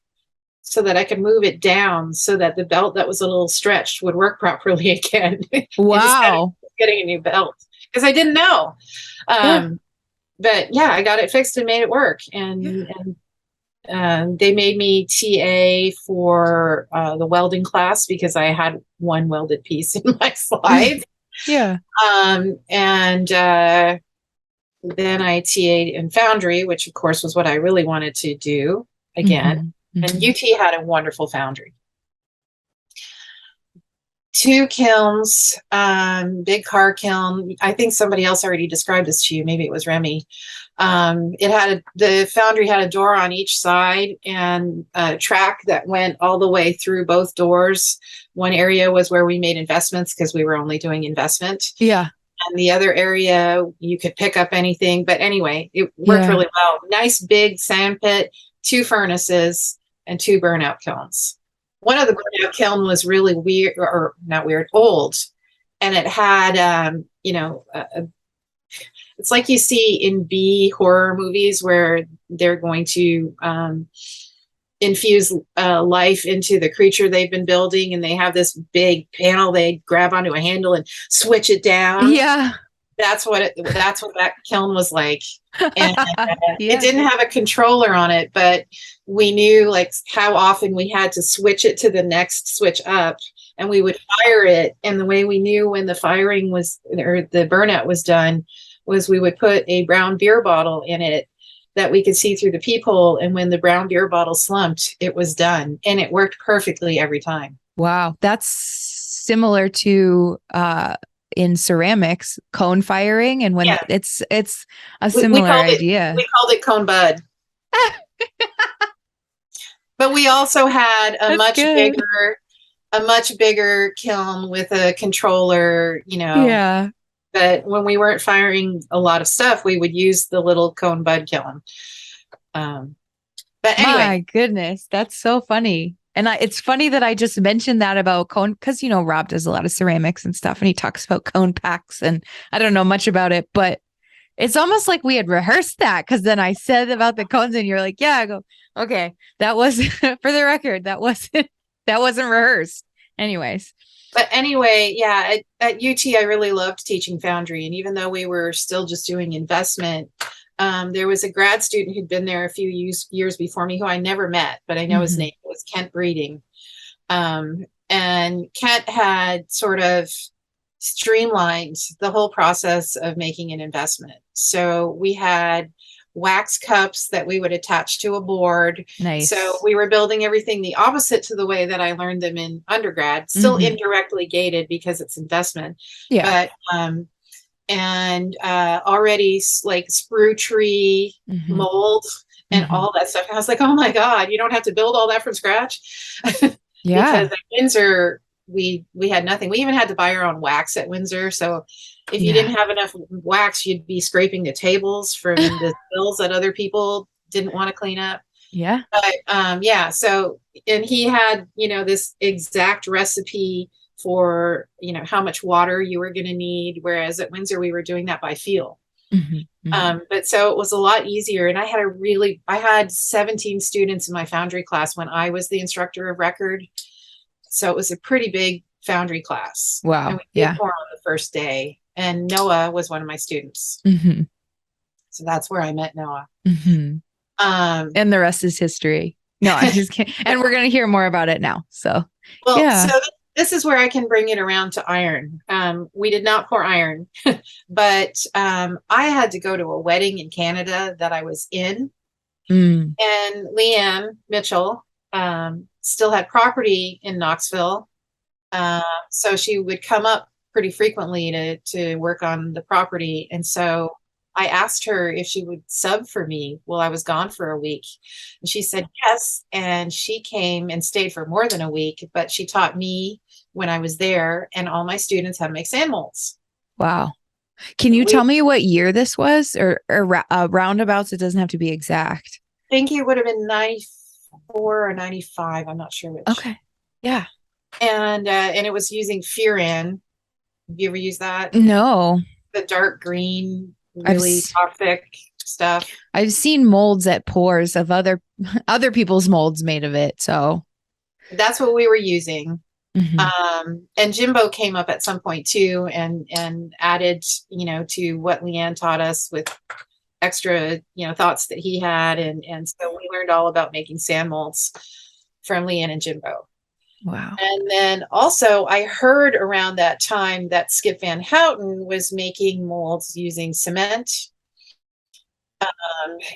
so that I could move it down so that the belt that was a little stretched would work properly again. Wow. Getting a new belt because I didn't know. But yeah, I got it fixed and made it work. And they made me TA for the welding class because I had one welded piece in my slides. Yeah. And then I TA'd in Foundry, which of course was what I really wanted to do again. Mm-hmm. And UT had a wonderful foundry. 2 kilns, big car kiln. I think somebody else already described this to you. Maybe it was Remy. The foundry had a door on each side and a track that went all the way through both doors. One area was where we made investments because we were only doing investment. Yeah. And the other area, you could pick up anything. But anyway, it worked really well. Nice big sand pit, 2 furnaces, and 2 burnout kilns. One of the burnout kiln was really weird, or not weird, old. And it had, it's like you see in B horror movies where they're going to infuse life into the creature they've been building. And they have this big panel they grab onto a handle and switch it down. Yeah. That's what that kiln was like. And it didn't have a controller on it, but we knew like how often we had to switch it to the next switch up, and we would fire it. And the way we knew when the firing was, or the burnout was done, was we would put a brown beer bottle in it that we could see through the peephole. And when the brown beer bottle slumped, it was done. And it worked perfectly every time. Wow. That's similar to, in ceramics, cone firing, and when it's a similar idea. We called it cone bud. But we also had a much bigger kiln with a controller, Yeah. But when we weren't firing a lot of stuff, we would use the little cone bud kiln. But anyway. My goodness, that's so funny. And it's funny that I just mentioned that about cone, because, Rob does a lot of ceramics and stuff, and he talks about cone packs, and I don't know much about it, but it's almost like we had rehearsed that, because then I said about the cones and you're like, yeah, I go, okay, that was for the record, that wasn't rehearsed. Anyways. But anyway, yeah, at UT, I really loved teaching foundry. And even though we were still just doing investment, there was a grad student who'd been there a few years before me who I never met, but I know his name was Kent Breeding. And Kent had sort of streamlined the whole process of making an investment. So we had wax cups that we would attach to a board. Nice. So we were building everything the opposite to the way that I learned them in undergrad, still indirectly gated because it's investment. Yeah. But and already like sprue tree mold and all that stuff. I was like, oh my God, you don't have to build all that from scratch. Yeah. Because at Windsor, we had nothing. We even had to buy our own wax at Windsor. So if you didn't have enough wax, you'd be scraping the tables from the spills that other people didn't want to clean up. Yeah. But yeah, so, and he had, you know, this exact recipe for, you know, how much water you were going to need. Whereas at Windsor, we were doing that by feel. But so it was a lot easier. And I had 17 students in my foundry class when I was the instructor of record. So it was a pretty big foundry class. Wow. And we did pour on the first day. And Noah was one of my students. So that's where I met Noah. And the rest is history. No, I'm just kidding. And we're going to hear more about it now. So, so this is where I can bring it around to iron. We did not pour iron, but I had to go to a wedding in Canada that I was in. And Leanne Mitchell still had property in Knoxville. So she would come up pretty frequently to work on the property. And so I asked her if she would sub for me while I was gone for a week. And she said yes. And she came and stayed for more than a week, but she taught me when I was there, and all my students how to make sand molds. Wow. Can you tell me what year this was, or roundabouts? It doesn't have to be exact. I think it would have been 94 or 95. I'm not sure which. Okay. Yeah. And it was using furan. Have you ever used that? No. The dark green, really toxic stuff. I've seen molds at pours of other people's molds made of it. So that's what we were using. And Jimbo came up at some point too, and added, you know, to what Leanne taught us with extra, you know, thoughts that he had. And so we learned all about making sand molds from Leanne and Jimbo. Wow. And then also I heard around that time that Skip Van Houten was making molds using cement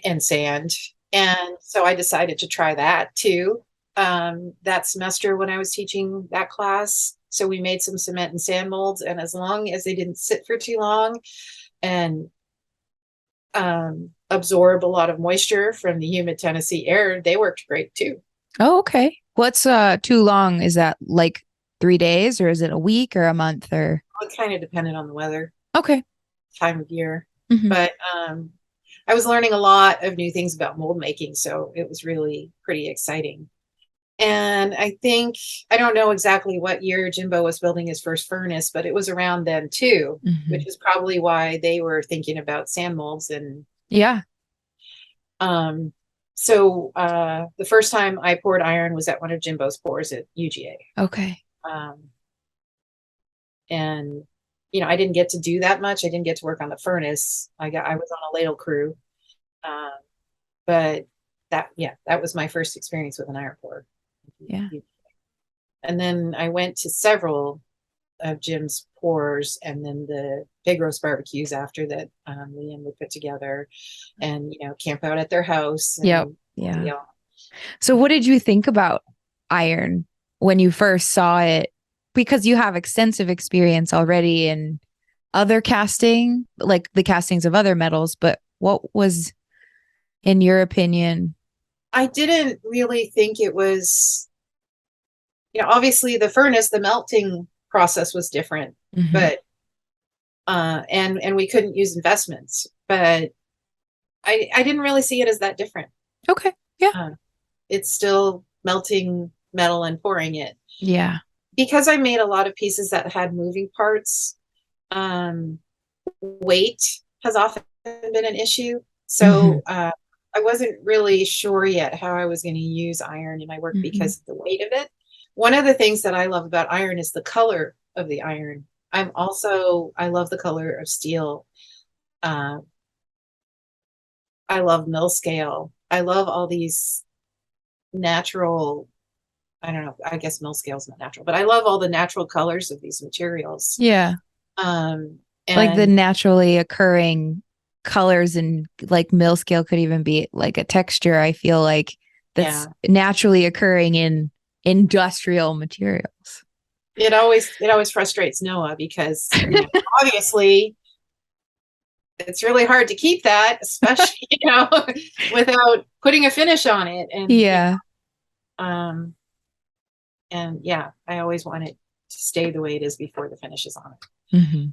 and sand. And so I decided to try that too. That semester when I was teaching that class. So we made some cement and sand molds, and as long as they didn't sit for too long and absorb a lot of moisture from the humid Tennessee air, they worked great too. Oh, okay. What's too long? Is that like 3 days, or is it a week or a month, or? Well, it kind of depended on the weather. Okay. Time of year. But I was learning a lot of new things about mold making, so it was really pretty exciting. And I don't know exactly what year Jimbo was building his first furnace, but it was around then too, which is probably why they were thinking about sand molds. And so the first time I poured iron was at one of Jimbo's pours at UGA. Okay. And, you know, I didn't get to do that much. I didn't get to work on the furnace. I was on a ladle crew. But that was my first experience with an iron pour. Yeah. And then I went to several of Jim's pours, and then the pig roast barbecues after that Leanne would put together, and, you know, camp out at their house. And, yeah. So what did you think about iron when you first saw it? Because you have extensive experience already in other casting, like the castings of other metals, but what was, in your opinion? I didn't really think it was, you know, obviously the furnace, the melting process was different, but, and we couldn't use investments, but I didn't really see it as that different. Okay. Yeah. It's still melting metal and pouring it. Yeah. Because I made a lot of pieces that had moving parts, weight has often been an issue. So, I wasn't really sure yet how I was going to use iron in my work because of the weight of it. One of the things that I love about iron is the color of the iron. I love the color of steel. I love mill scale. I love all these natural, I don't know, I guess mill scale is not natural, but I love all the natural colors of these materials. Yeah. And like the naturally occurring colors and like mill scale could even be like a texture. I feel like that's naturally occurring in industrial materials. It always frustrates Noah because obviously it's really hard to keep that, especially without putting a finish on it. And and I always want it to stay the way it is before the finish is on it.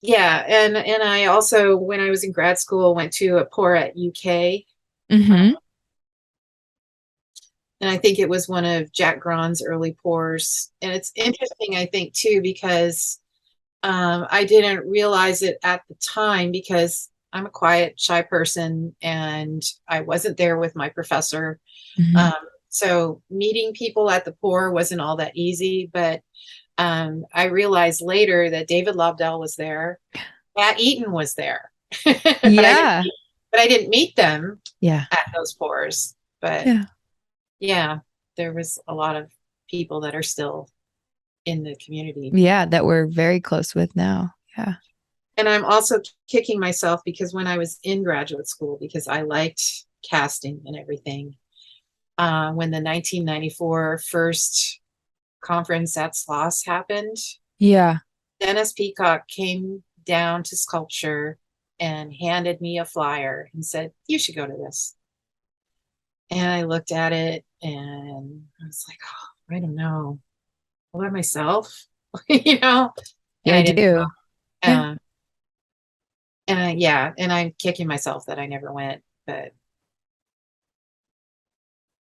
And I also, when I was in grad school, went to a pour at UK. And I think it was one of Jack Gron's early pours. And it's interesting, I think, too, because I didn't realize it at the time because I'm a quiet, shy person and I wasn't there with my professor. So meeting people at the pour wasn't all that easy. But I realized later that David Lobdell was there. Matt Eaton was there. But I didn't meet them at those pours. But there was a lot of people that are still in the community. That we're very close with now. And I'm also kicking myself because when I was in graduate school, because I liked casting and everything, when the 1994 first conference at SLOS happened, Dennis Peacock came down to sculpture and handed me a flyer and said, "You should go to this." And I looked at it and I was like, "Oh, I don't know. All by myself?" I didn't know. And I'm kicking myself that I never went, but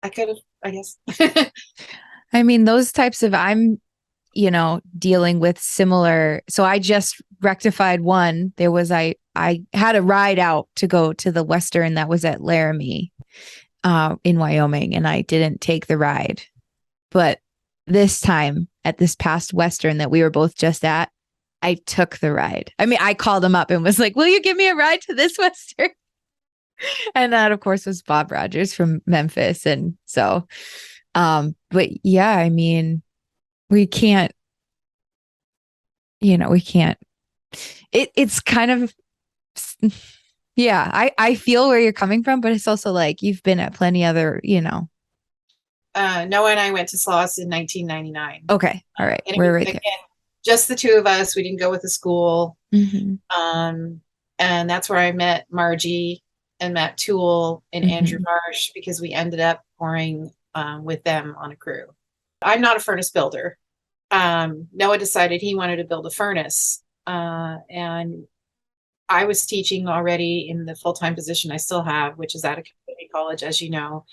I could have, I guess. I mean, those types of, I'm, dealing with similar. So I just rectified one. There was, I had a ride out to go to the Western that was at Laramie in Wyoming, and I didn't take the ride. But this time at this past Western that we were both just at, I took the ride. I mean, I called him up and was like, "Will you give me a ride to this Western?" And that, of course, was Bob Rogers from Memphis. And so, but I mean, we can't, it's kind of, I feel where you're coming from, but it's also like, you've been at plenty other, Noah and I went to SLOS in 1999. Okay. All right. We're right there. Just the two of us. We didn't go with the school. And that's where I met Margie and Matt Toole and Andrew Marsh, because we ended up pouring with them on a crew. I'm not a furnace builder. Noah decided he wanted to build a furnace. And I was teaching already in the full-time position I still have, which is at a community college, as you know.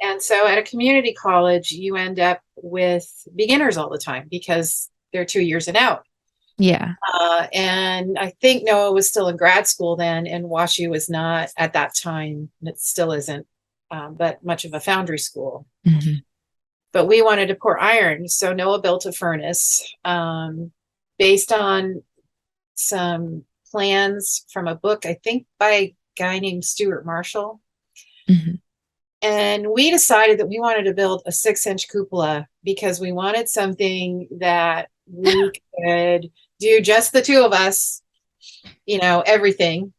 And so at a community college, you end up with beginners all the time because they're 2 years and out. And I think Noah was still in grad school then, and WashU was not at that time, and it still isn't, but much of a foundry school. But we wanted to pour iron. So Noah built a furnace based on some plans from a book, I think by a guy named Stuart Marshall. And we decided that we wanted to build a 6-inch cupola because we wanted something that we could do just the two of us, everything.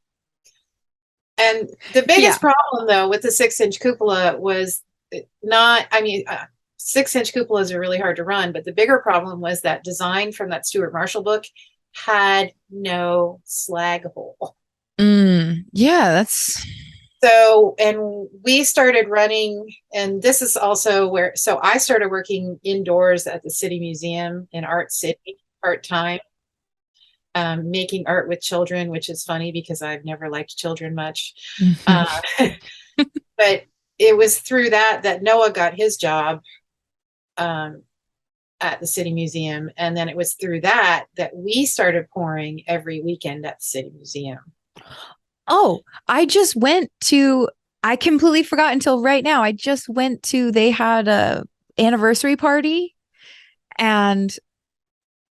And the biggest problem, though, with the 6-inch cupola was not, 6-inch cupolas are really hard to run, but the bigger problem was that design from that Stuart Marshall book had no slag hole. That's... So, and we started running, and this is also so I started working indoors at the City Museum in Art City part-time, making art with children, which is funny because I've never liked children much. But it was through that Noah got his job at the City Museum. And then it was through that we started pouring every weekend at the City Museum. Oh, I completely forgot until right now. I just went to, they had a anniversary party, and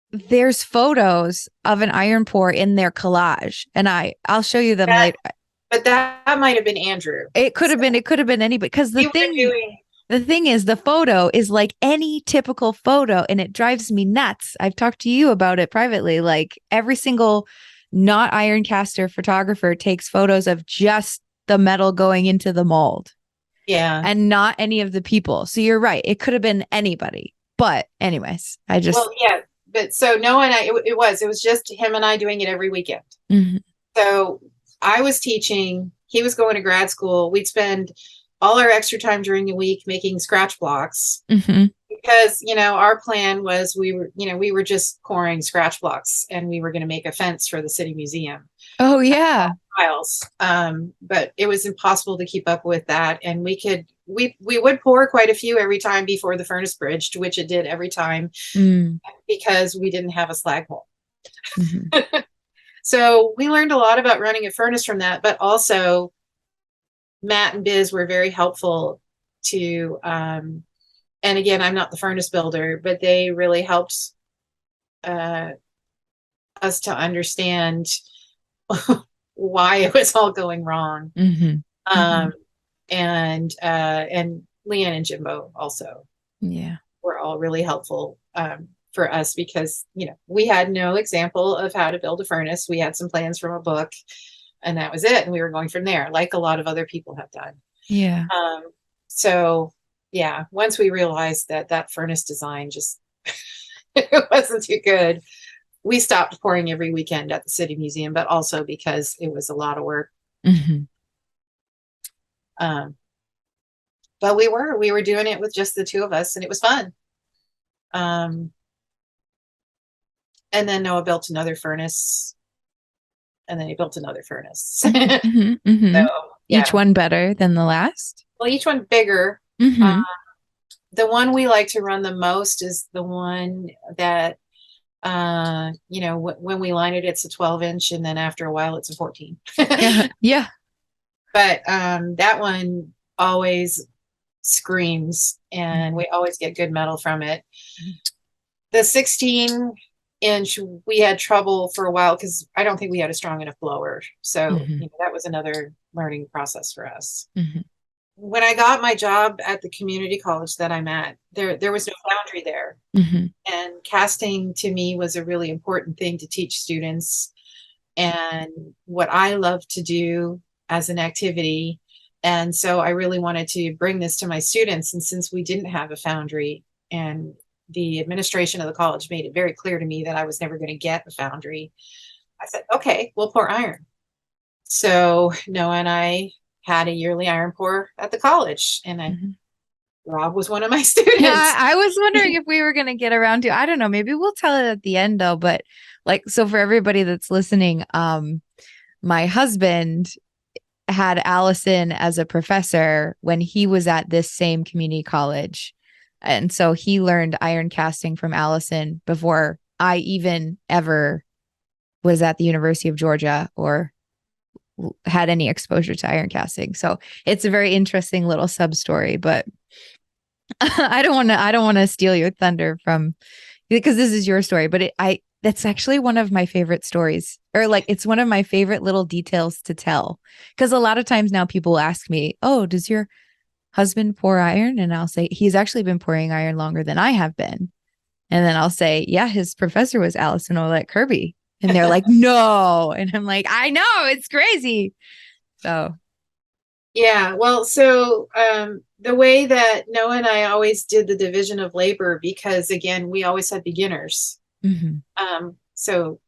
there's photos of an iron pour in their collage. And I'll show you them later. But that might have been Andrew. It could have been anybody, because the thing is, the photo is like any typical photo, and it drives me nuts. I've talked to you about it privately. Like every single not iron caster photographer takes photos of just the metal going into the mold. Yeah. And not any of the people. So you're right. It could have been anybody. But anyways, Well, yeah. But so Noah and I, it was just him and I doing it every weekend. Mm-hmm. So I was teaching, he was going to grad school. We'd spend all our extra time during the week making scratch blocks. Mm-hmm. Because, our plan was we were just pouring scratch blocks and we were going to make a fence for the city museum. Oh, yeah. Files. But it was impossible to keep up with that. And we would pour quite a few every time before the furnace bridged, which it did every time because we didn't have a slag hole. Mm-hmm. So we learned a lot about running a furnace from that, but also Matt and Biz were very helpful to, and again, I'm not the furnace builder, but they really helped us to understand why it was all going wrong. Mm-hmm. And Leanne and Jimbo also were all really helpful for us because, we had no example of how to build a furnace. We had some plans from a book and that was it. And we were going from there, like a lot of other people have done. Yeah. So yeah, once we realized that furnace design just, it wasn't too good, we stopped pouring every weekend at the City Museum, but also because it was a lot of work. Mm-hmm. But we were doing it with just the two of us and it was fun. And then Noah built another furnace and then he built another furnace. Mm-hmm. Mm-hmm. So, yeah. Each one better than the last? Well, each one bigger. Mm-hmm. The one we like to run the most is the one that, when we line it, it's a 12-inch and then after a while it's a 14. Yeah. But that one always screams and we always get good metal from it. The 16-inch, we had trouble for a while because I don't think we had a strong enough blower. So that was another learning process for us. Mm-hmm. When I got my job at the community college that I'm at, there was no foundry there. Mm-hmm. And casting to me was a really important thing to teach students and what I love to do as an activity. And so I really wanted to bring this to my students. And since we didn't have a foundry and the administration of the college made it very clear to me that I was never going to get a foundry, I said, okay, we'll pour iron. So Noah and I had a yearly iron pour at the college and Rob was one of my students. Yeah, I was wondering if we were going to get around to, I don't know, maybe we'll tell it at the end though, but so for everybody that's listening, my husband had Alison as a professor when he was at this same community college. And so he learned iron casting from Alison before I even ever was at the University of Georgia or had any exposure to iron casting. So it's a very interesting little sub story, but I don't want to steal your thunder from, because this is your story, but that's actually one of my favorite stories, or it's one of my favorite little details to tell. Because a lot of times now people ask me, oh, does your husband pour iron? And I'll say, he's actually been pouring iron longer than I have been. And then I'll say, yeah, his professor was Alison Ouellette-Kirby. And they're like, no. And I'm like, I know, it's crazy. So. Yeah, well, so the way that Noah and I always did the division of labor, because again, we always had beginners. Mm-hmm. So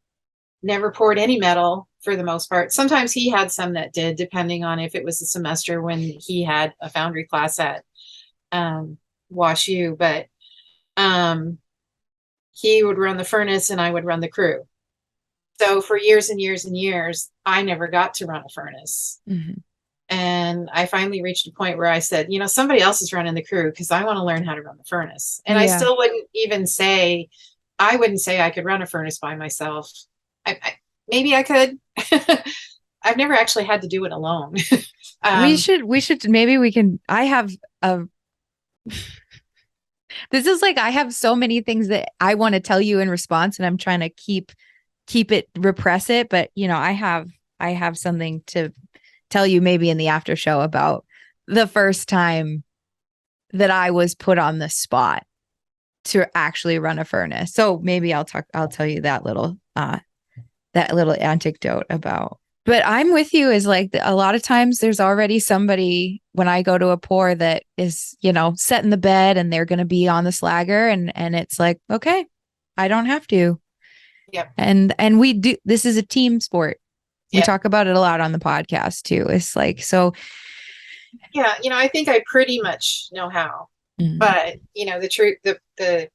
never poured any metal for the most part. Sometimes he had some that did, depending on if it was a semester when he had a foundry class at Wash U. But he would run the furnace and I would run the crew. So for years and years and years, I never got to run a furnace. Mm-hmm. And I finally reached a point where I said, somebody else is running the crew because I want to learn how to run the furnace. And I still wouldn't even say, I could run a furnace by myself. Maybe I could. I've never actually had to do it alone. We should, maybe we can, I have this is I have so many things that I want to tell you in response and I'm trying to keep it, repress it. But, I have something to tell you maybe in the after show about the first time that I was put on the spot to actually run a furnace. So maybe I'll tell you that little that little anecdote about. But I'm with you is like a lot of times there's already somebody when I go to a pour that is, set in the bed and they're going to be on the slagger and it's like, okay, I don't have to. Yep. And we do, this is a team sport. We Yep. talk about it a lot on the podcast too. It's like, so. Yeah. I think I pretty much know how, but the truth, the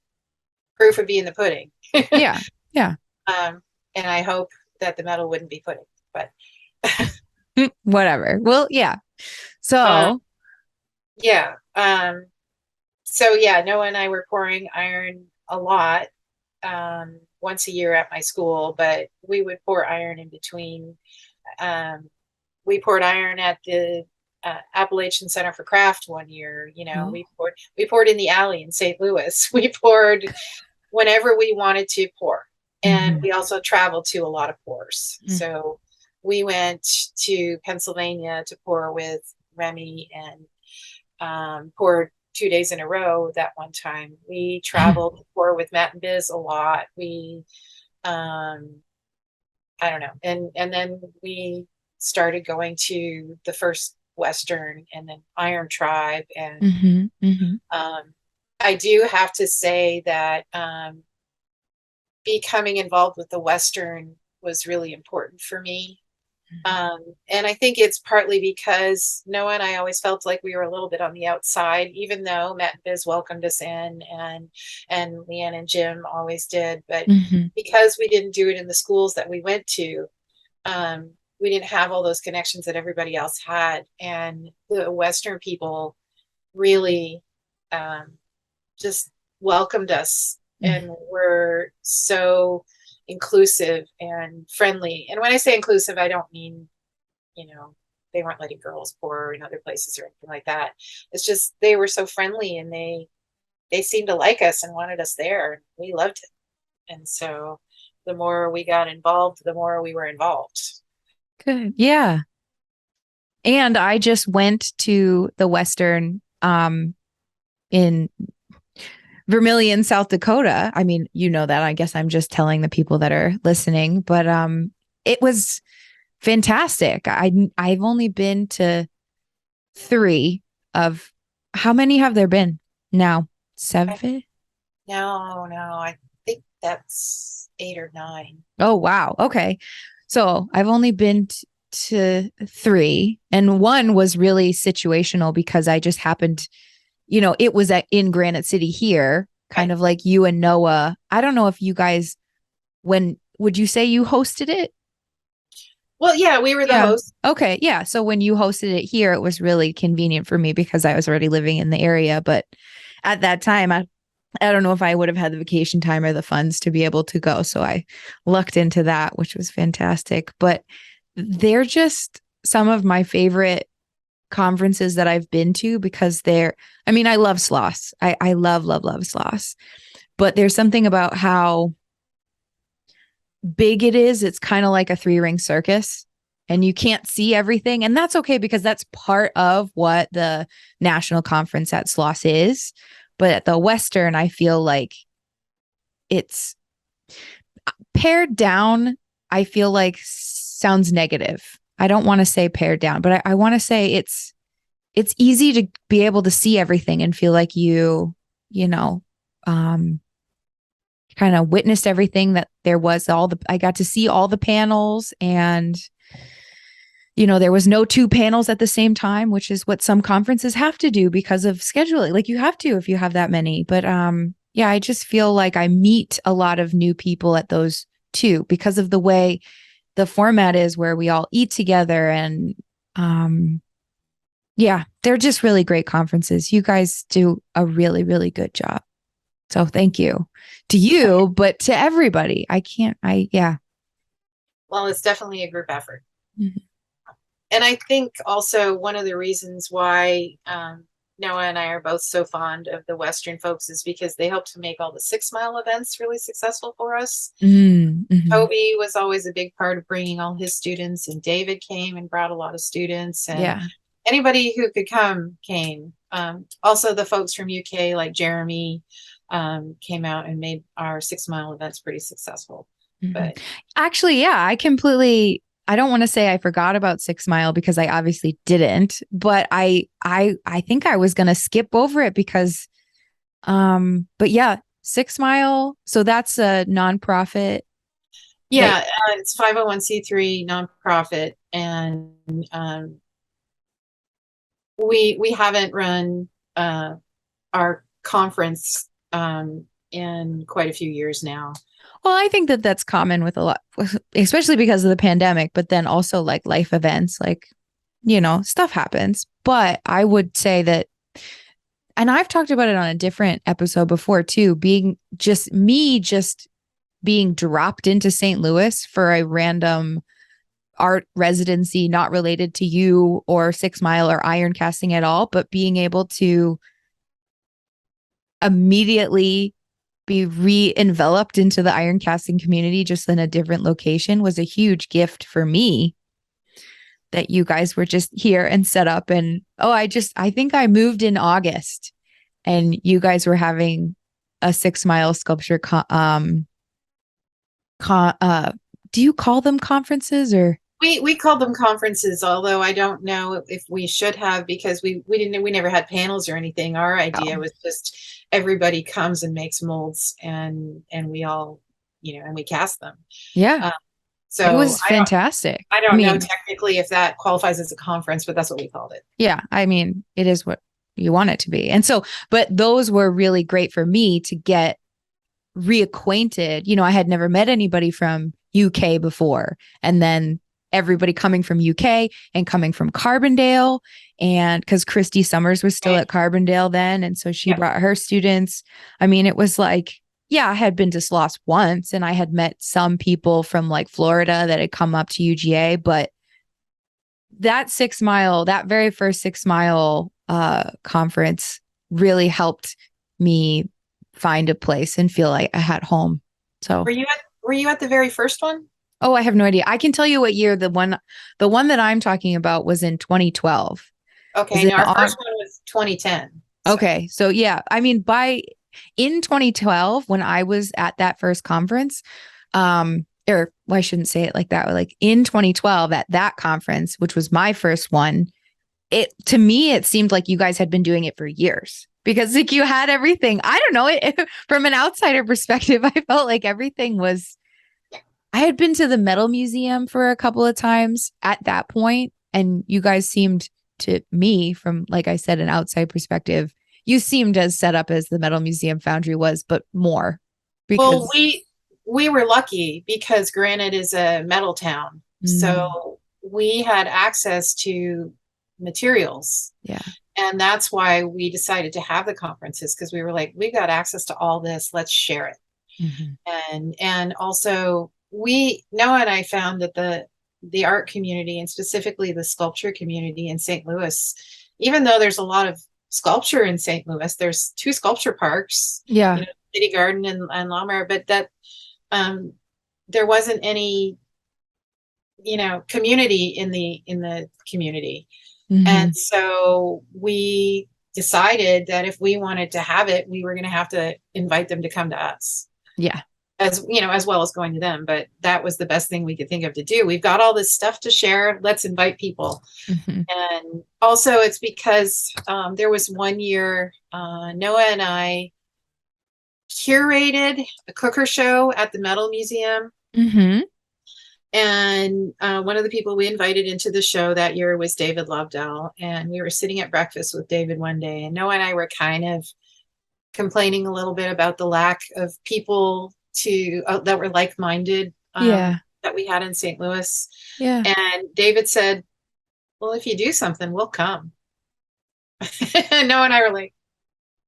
proof would be in the pudding. Yeah. Yeah. And I hope that the medal wouldn't be pudding, but whatever. Well, yeah. So, yeah. So yeah, Noah and I were pouring iron a lot, once a year at my school, but we would pour iron in between. We poured iron at the Appalachian Center for Craft one year. We poured in the alley in St. Louis. We poured whenever we wanted to pour. And we also traveled to a lot of pours. So we went to Pennsylvania to pour with Remy and poured 2 days in a row that one time. We traveled to pour with Matt and Biz a lot. We, I don't know. And then we started going to the first Western and then Iron Tribe. And I do have to say that becoming involved with the Western was really important for me. And I think it's partly because Noah and I always felt like we were a little bit on the outside, even though Matt and Biz welcomed us in and Leanne and Jim always did. But because we didn't do it in the schools that we went to, we didn't have all those connections that everybody else had. And the Western people really just welcomed us and were so inclusive and friendly. And when I say inclusive, I don't mean, they weren't letting girls pour in other places or anything like that. It's just they were so friendly and they seemed to like us and wanted us there. We loved it. And so the more we got involved, the more we were involved. Good. Yeah. And I just went to the Western in Vermilion, South Dakota. I mean, that. I guess I'm just telling the people that are listening, but it was fantastic. I've only been to 3 of how many have there been now? 7? No, I think that's 8 or 9. Oh, wow. Okay. So I've only been to 3, and one was really situational because I just happened, it was in Granite City here, kind of like you and Noah. I don't know if you guys, would you say you hosted it? Well, yeah, we were the host. Okay. Yeah. So when you hosted it here, it was really convenient for me because I was already living in the area. But at that time, I don't know if I would have had the vacation time or the funds to be able to go. So I lucked into that, which was fantastic. But they're just some of my favorite conferences that I've been to because I love Sloss. I love Sloss. But there's something about how big it is. It's kind of like a 3-ring circus and you can't see everything. And that's okay because that's part of what the national conference at Sloss is. But at the Western, I feel like it's pared down. I feel like sounds negative. I don't want to say pared down, but I want to say it's easy to be able to see everything and feel like kind of witnessed everything that there was. I got to see all the panels and, there was no 2 panels at the same time, which is what some conferences have to do because of scheduling. Like you have to if you have that many. But yeah, I just feel like I meet a lot of new people at those too because of the way the format is where we all eat together and yeah, they're just really great conferences. You guys do a really, really good job. So thank you to you, but to everybody. Yeah. Well, it's definitely a group effort. And I think also one of the reasons why Noah and I are both so fond of the Western folks is because they helped to make all the 6 Mile events really successful for us. Toby was always a big part of bringing all his students, and David came and brought a lot of students, and anybody who could come came. Also the folks from UK like Jeremy came out and made our 6 Mile events pretty successful. Mhm. But Actually, yeah, I don't want to say I forgot about 6 Mile because I obviously didn't, but I think I was going to skip over it because but yeah, 6 Mile, so that's a nonprofit that yeah, it's 501(c)(3) nonprofit, and um, we haven't run our conference in quite a few years now. well, I think that that's common with a lot, especially because of the pandemic, but then also like life events, like, stuff happens. But I would say that, and I've talked about it on a different episode before too, being just being dropped into St. Louis for a random art residency, not related to you or 6 Mile or iron casting at all, but being able to immediately be re-enveloped into the iron casting community just in a different location was a huge gift for me, that you guys were just here and set up. And I think I moved in August and you guys were having a 6 Mile sculpture do you call them conferences, or We called them conferences, although I don't know if we should have, because we never had panels or anything. Our idea oh, was just everybody comes and makes molds, and we all, and we cast them. yeah, Uh, it so was fantastic. I I don't know mean, technically if that qualifies as a conference, but that's what we called it. yeah, I mean, it is what you want it to be. And so, but those were really great for me to get reacquainted. I had never met anybody from UK before. And then everybody coming from UK and coming from Carbondale. And because Christy Summers was still Right. at Carbondale then. And so she Yeah. brought her students. I mean, it was like, yeah, I had been to SLOS once and I had met some people from like Florida that had come up to UGA, but that very first 6 Mile conference really helped me find a place and feel like I had home. So, Were you at the very first one? oh, I have no idea. I can tell you what year the one that I'm talking about was in 2012. Is Okay, in no, our first one was 2010. So Okay. So yeah, I mean in 2012 when I was at that first conference, or well, I shouldn't say it like that, like in 2012 at that conference, which was my first one, to me it seemed like you guys had been doing it for years because like you had everything. I don't know, from an outsider perspective, I felt like everything was. I had been to the metal museum for a couple of times at that point, and you guys seemed, to me, from like I said, an outside perspective, you seemed as set up as the metal museum foundry was, but more well, because we were lucky because Granite is a metal town. mm, So we had access to materials. yeah. And that's why we decided to have the conferences, because we were like, we got access to all this, let's share it. Mhm. And also Noah and I found that the art community, and specifically the sculpture community in St. Louis, even though there's a lot of sculpture in St. Louis, there's two sculpture parks, Yeah. City Garden and Lamar, but that there wasn't any, community in the community. And Hmm. so we decided that if we wanted to have it, we were going to have to invite them to come to us, Yeah. as well as going to them. But that was the best thing we could think of to do. We've got all this stuff to share. Let's invite people. Hmm. And also it's because there was one year, Noah and I curated a cooker show at the Metal Museum. Hmm. And one of the people we invited into the show that year was David Lovedell. And we were sitting at breakfast with David one day, and Noah and I were kind of complaining a little bit about the lack of people that were like-minded, Yeah. that we had in St. Louis. Yeah. And David said, well, if you do something, we'll come. And Noah and I were like,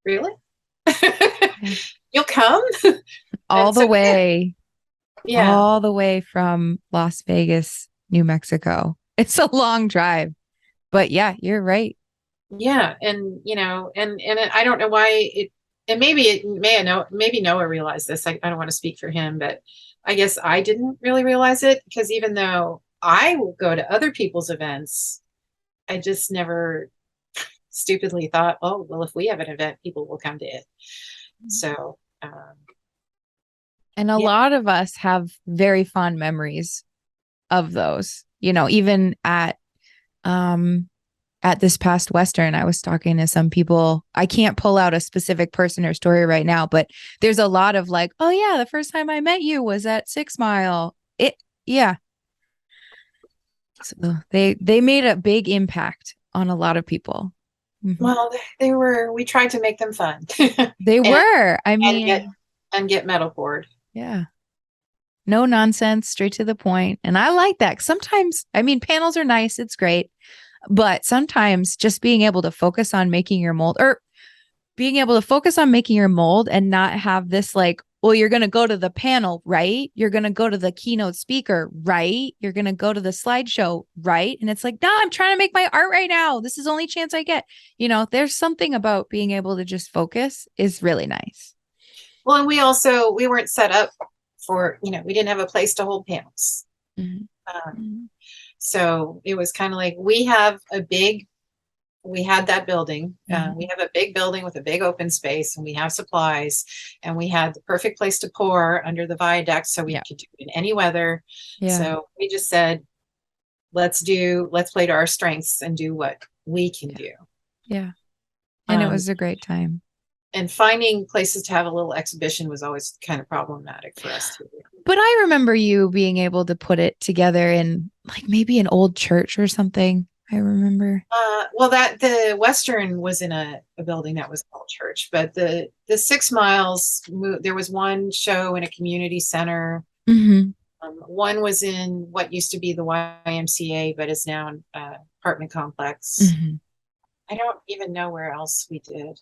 really? Yeah. You'll come? All And the so we did. way, Yeah. all the way from Las Vegas, New Mexico. It's a long drive, but yeah, you're right. Yeah, and I don't know why and maybe Noah realized this. I don't want to speak for him, but I guess I didn't really realize it, because even though I will go to other people's events, I just never stupidly thought, oh, well, if we have an event, people will come to it. So And a Yeah. lot of us have very fond memories of those, even at this past Western, I was talking to some people. I can't pull out a specific person or story right now, but there's a lot of like, oh yeah, the first time I met you was at 6 Mile. Yeah. So they made a big impact on a lot of people. Mm-hmm. Well, we tried to make them fun. They and, were. I and get mean, and get metal board. yeah. No nonsense, straight to the point. And I like that. Sometimes, I mean, panels are nice. It's great. But sometimes just being able to focus on making your mold or being able to focus on making your mold and not have this like, well, you're going to go to the panel, right? You're going to go to the keynote speaker, right? You're going to go to the slideshow, right? And it's like, no, I'm trying to make my art right now. This is the only chance I get. There's something about being able to just focus is really nice. Well, and we weren't set up for, we didn't have a place to hold panels. Mm-hmm. Mm-hmm. So it was kind of like we had that building. Mm-hmm. We have a big building with a big open space, and we have supplies, and we had the perfect place to pour under the viaduct, so we could do it in any weather. Yeah. So we just said, let's play to our strengths and do what we can do. Yeah. And it was a great time. And finding places to have a little exhibition was always kind of problematic for us too. But I remember you being able to put it together in like maybe an old church or something. I remember. Well, the Western was in a building that was called church, but the 6 Miles, there was one show in a community center. Mm-hmm. One was in what used to be the YMCA, but is now an apartment complex. Mm-hmm. I don't even know where else we did,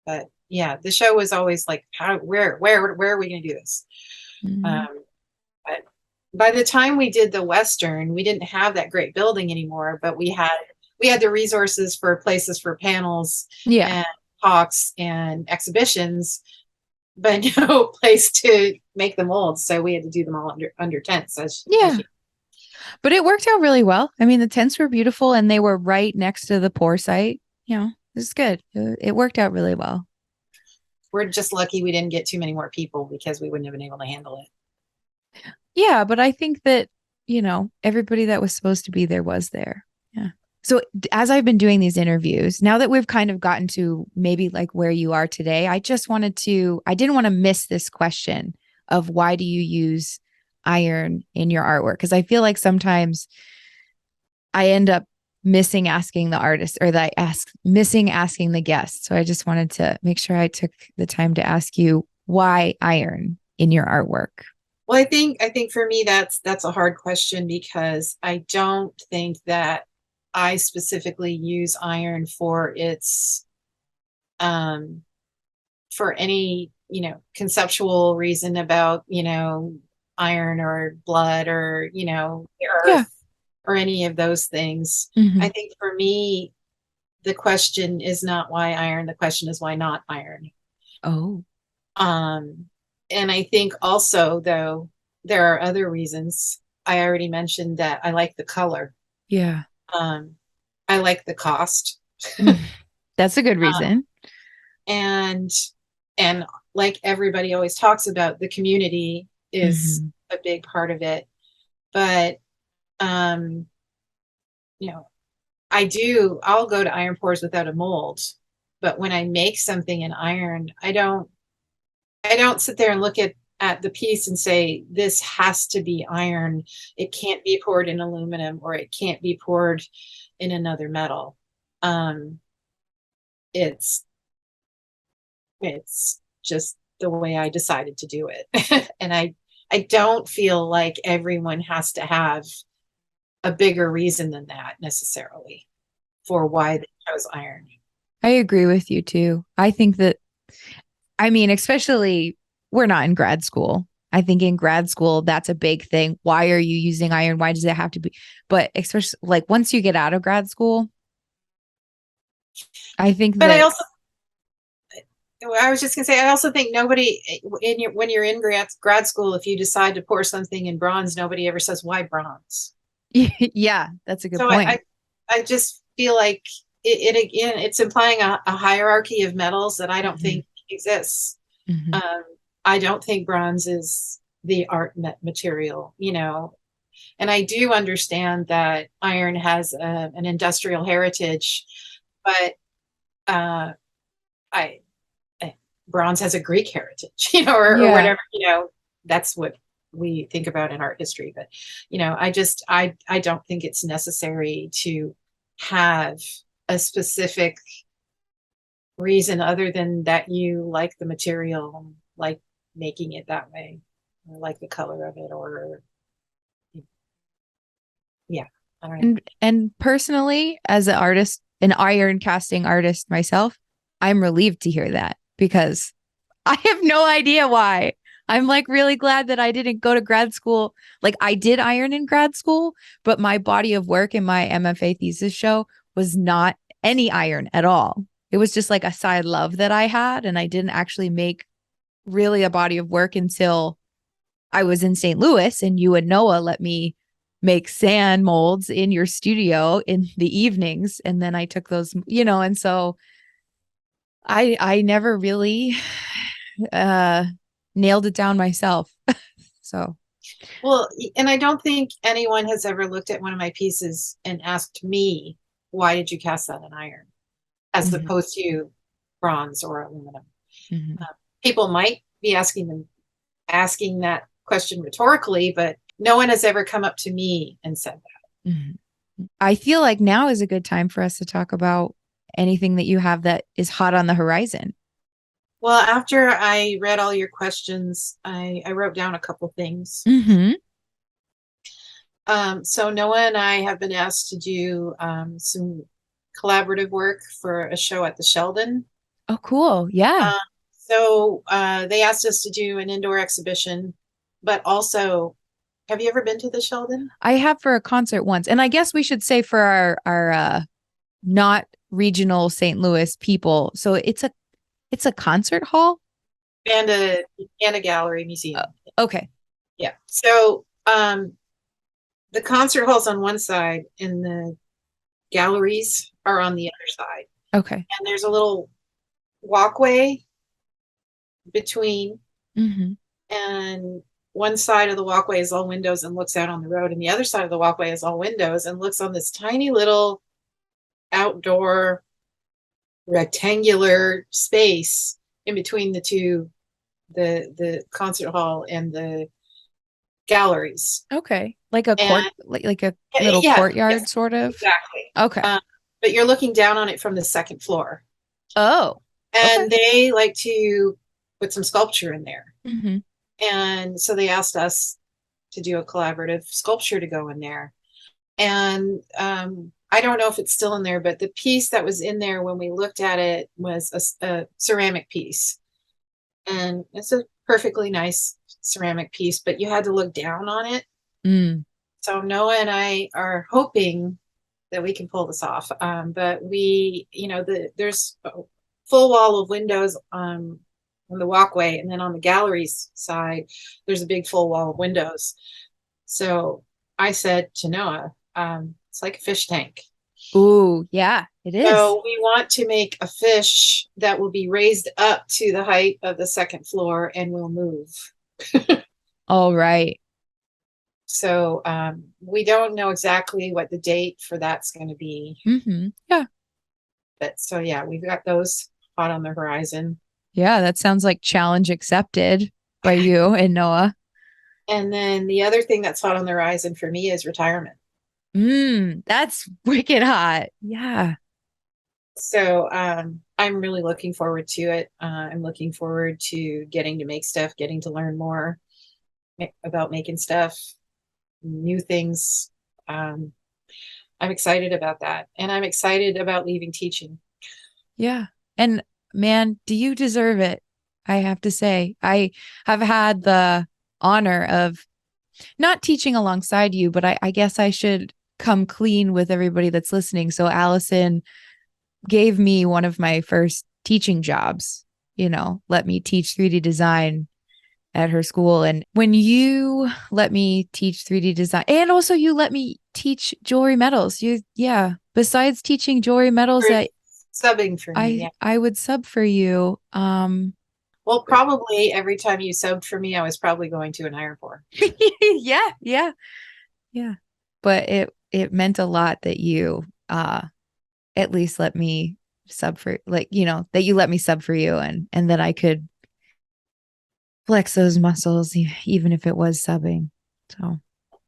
but yeah, the show was always like, where are we going to do this? Mm-hmm. But by the time we did the Western, we didn't have that great building anymore, but we had the resources for places for panels and talks and exhibitions, but no place to make the molds. So we had to do them all under tents. But it worked out really well. I mean, the tents were beautiful and they were right next to the pour site. It's good. It worked out really well. We're just lucky we didn't get too many more people because we wouldn't have been able to handle it. Yeah, but I think that, everybody that was supposed to be there was there. Yeah. So as I've been doing these interviews, now that we've kind of gotten to maybe like where you are today, I didn't want to miss this question of why do you use iron in your artwork? Because I feel like sometimes I end up missing asking the artist or missing asking the guest. So I just wanted to make sure I took the time to ask you why iron in your artwork. Well, I think for me, that's a hard question because I don't think that I specifically use iron for its, for any, conceptual reason about, iron or blood or, earth or any of those things. Mm-hmm. I think for me, the question is not why iron. The question is why not iron. Oh. And I think also, though, there are other reasons. I already mentioned that I like the color. Yeah. I like the cost. That's a good reason. And like everybody always talks about, the community is a big part of it. But, I'll go to iron pours without a mold. But when I make something in iron, I don't sit there and look at the piece and say, this has to be iron. It can't be poured in aluminum or it can't be poured in another metal. It's just the way I decided to do it. And I don't feel like everyone has to have a bigger reason than that necessarily for why they chose iron. I agree with you too. I think that, especially we're not in grad school. I think in grad school, that's a big thing. Why are you using iron? Why does it have to be? But especially like once you get out of grad school, I think I was just going to say, I also think nobody when you're in grad school, if you decide to pour something in bronze, nobody ever says, why bronze? Yeah, that's a good point. I just feel like it's implying a hierarchy of metals that I don't think exists. Mm-hmm. I don't think bronze is the art material, and I do understand that iron has an industrial heritage, but uh, I, bronze has a Greek heritage, or Yeah. whatever, that's what we think about in art history. But, I don't think it's necessary to have a specific reason other than that you like the material, like making it that way, or like the color of it, or yeah, I don't know. And personally, as an artist, an iron casting artist myself, I'm relieved to hear that because I have no idea why. I'm like really glad that I didn't go to grad school. Like I did iron in grad school, but my body of work in my MFA thesis show was not any iron at all. It was just like a side love that I had. And I didn't actually make really a body of work until I was in St. Louis and you and Noah let me make sand molds in your studio in the evenings. And then I took those, and so I never really nailed it down myself. So, Well, and I don't think anyone has ever looked at one of my pieces and asked me, why did you cast that in iron, as mhm, opposed to bronze or aluminum? mhm. People might be asking that question rhetorically, but no one has ever come up to me and said that. Mhm. I feel like now is a good time for us to talk about anything that you have that is hot on the horizon. Well, after I read all your questions, I wrote down a couple things. Mm-hmm. So Noah and I have been asked to do some collaborative work for a show at the Sheldon. Oh, cool. Yeah. So they asked us to do an indoor exhibition, but also, have you ever been to the Sheldon? I have for a concert once. And I guess we should say for our not regional St. Louis people. So it's a concert hall. And a gallery museum. Okay. Yeah. So the concert hall's on one side and the galleries are on the other side. Okay. And there's a little walkway between, Mm-hmm. and one side of the walkway is all windows and looks out on the road, and the other side of the walkway is all windows and looks on this tiny little outdoor rectangular space in between the two, the concert hall and the galleries. Okay. Like a court, And like a little yeah, courtyard yes, sort of. exactly. Okay. But you're looking down on it from the second floor. Oh, And okay. they like to put some sculpture in there. Mm-hmm. And so they asked us to do a collaborative sculpture to go in there. And I don't know if it's still in there, but the piece that was in there when we looked at it was a ceramic piece. And it's a perfectly nice ceramic piece, but you had to look down on it. Mm. So Noah and I are hoping that we can pull this off. But there's a full wall of windows on the walkway, and then on the gallery's side, there's a big full wall of windows. So I said to Noah, it's like a fish tank. Ooh, yeah, it is. So we want to make a fish that will be raised up to the height of the second floor and will move. All right. So we don't know exactly what the date for that's going to be. Mm-hmm. Yeah. But so yeah, we've got those hot on the horizon. Yeah, that sounds like challenge accepted by you and Noah. And then the other thing that's hot on the horizon for me is retirement. That's wicked hot. Yeah. So I'm really looking forward to it. I'm looking forward to getting to make stuff, getting to learn more about making stuff, new things. I'm excited about that. And I'm excited about leaving teaching. Yeah. And man, do you deserve it? I have to say, I have had the honor of not teaching alongside you, but I guess I should come clean with everybody that's listening. So Allison gave me one of my first teaching jobs, let me teach 3D design at her school. And when you let me teach 3D design, and also you let me teach jewelry metals, besides teaching jewelry metals, For subbing for me, yeah. I would sub for you. Well, probably every time you subbed for me, I was probably going to an iron pour. Yeah, yeah, yeah. But it meant a lot that you at least let me sub for, like, that you let me sub for you, and that I could flex those muscles even if it was subbing.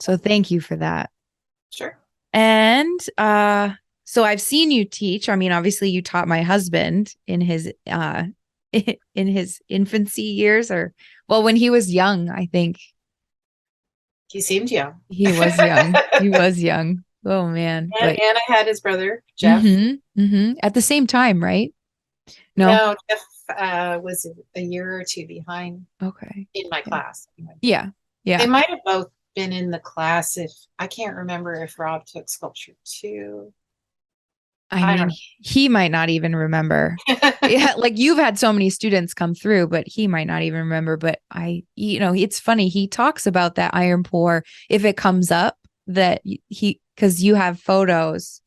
So thank you for that. Sure. And so I've seen you teach. I mean, obviously you taught my husband in his in his infancy years, or well, when he was young, I think. He seemed young. He was young. He was young. Oh man. But And I had his brother, Jeff. at the same time, right? No. No, Jeff was a year or two behind Okay. in my Yeah. class. Yeah. Yeah. They might have both been in the class. If I can't remember if Rob took sculpture too. I mean, he might not even remember. Yeah, like you've had so many students come through, but he might not even remember. But it's funny. He talks about that iron pour if it comes up, that because you have photos.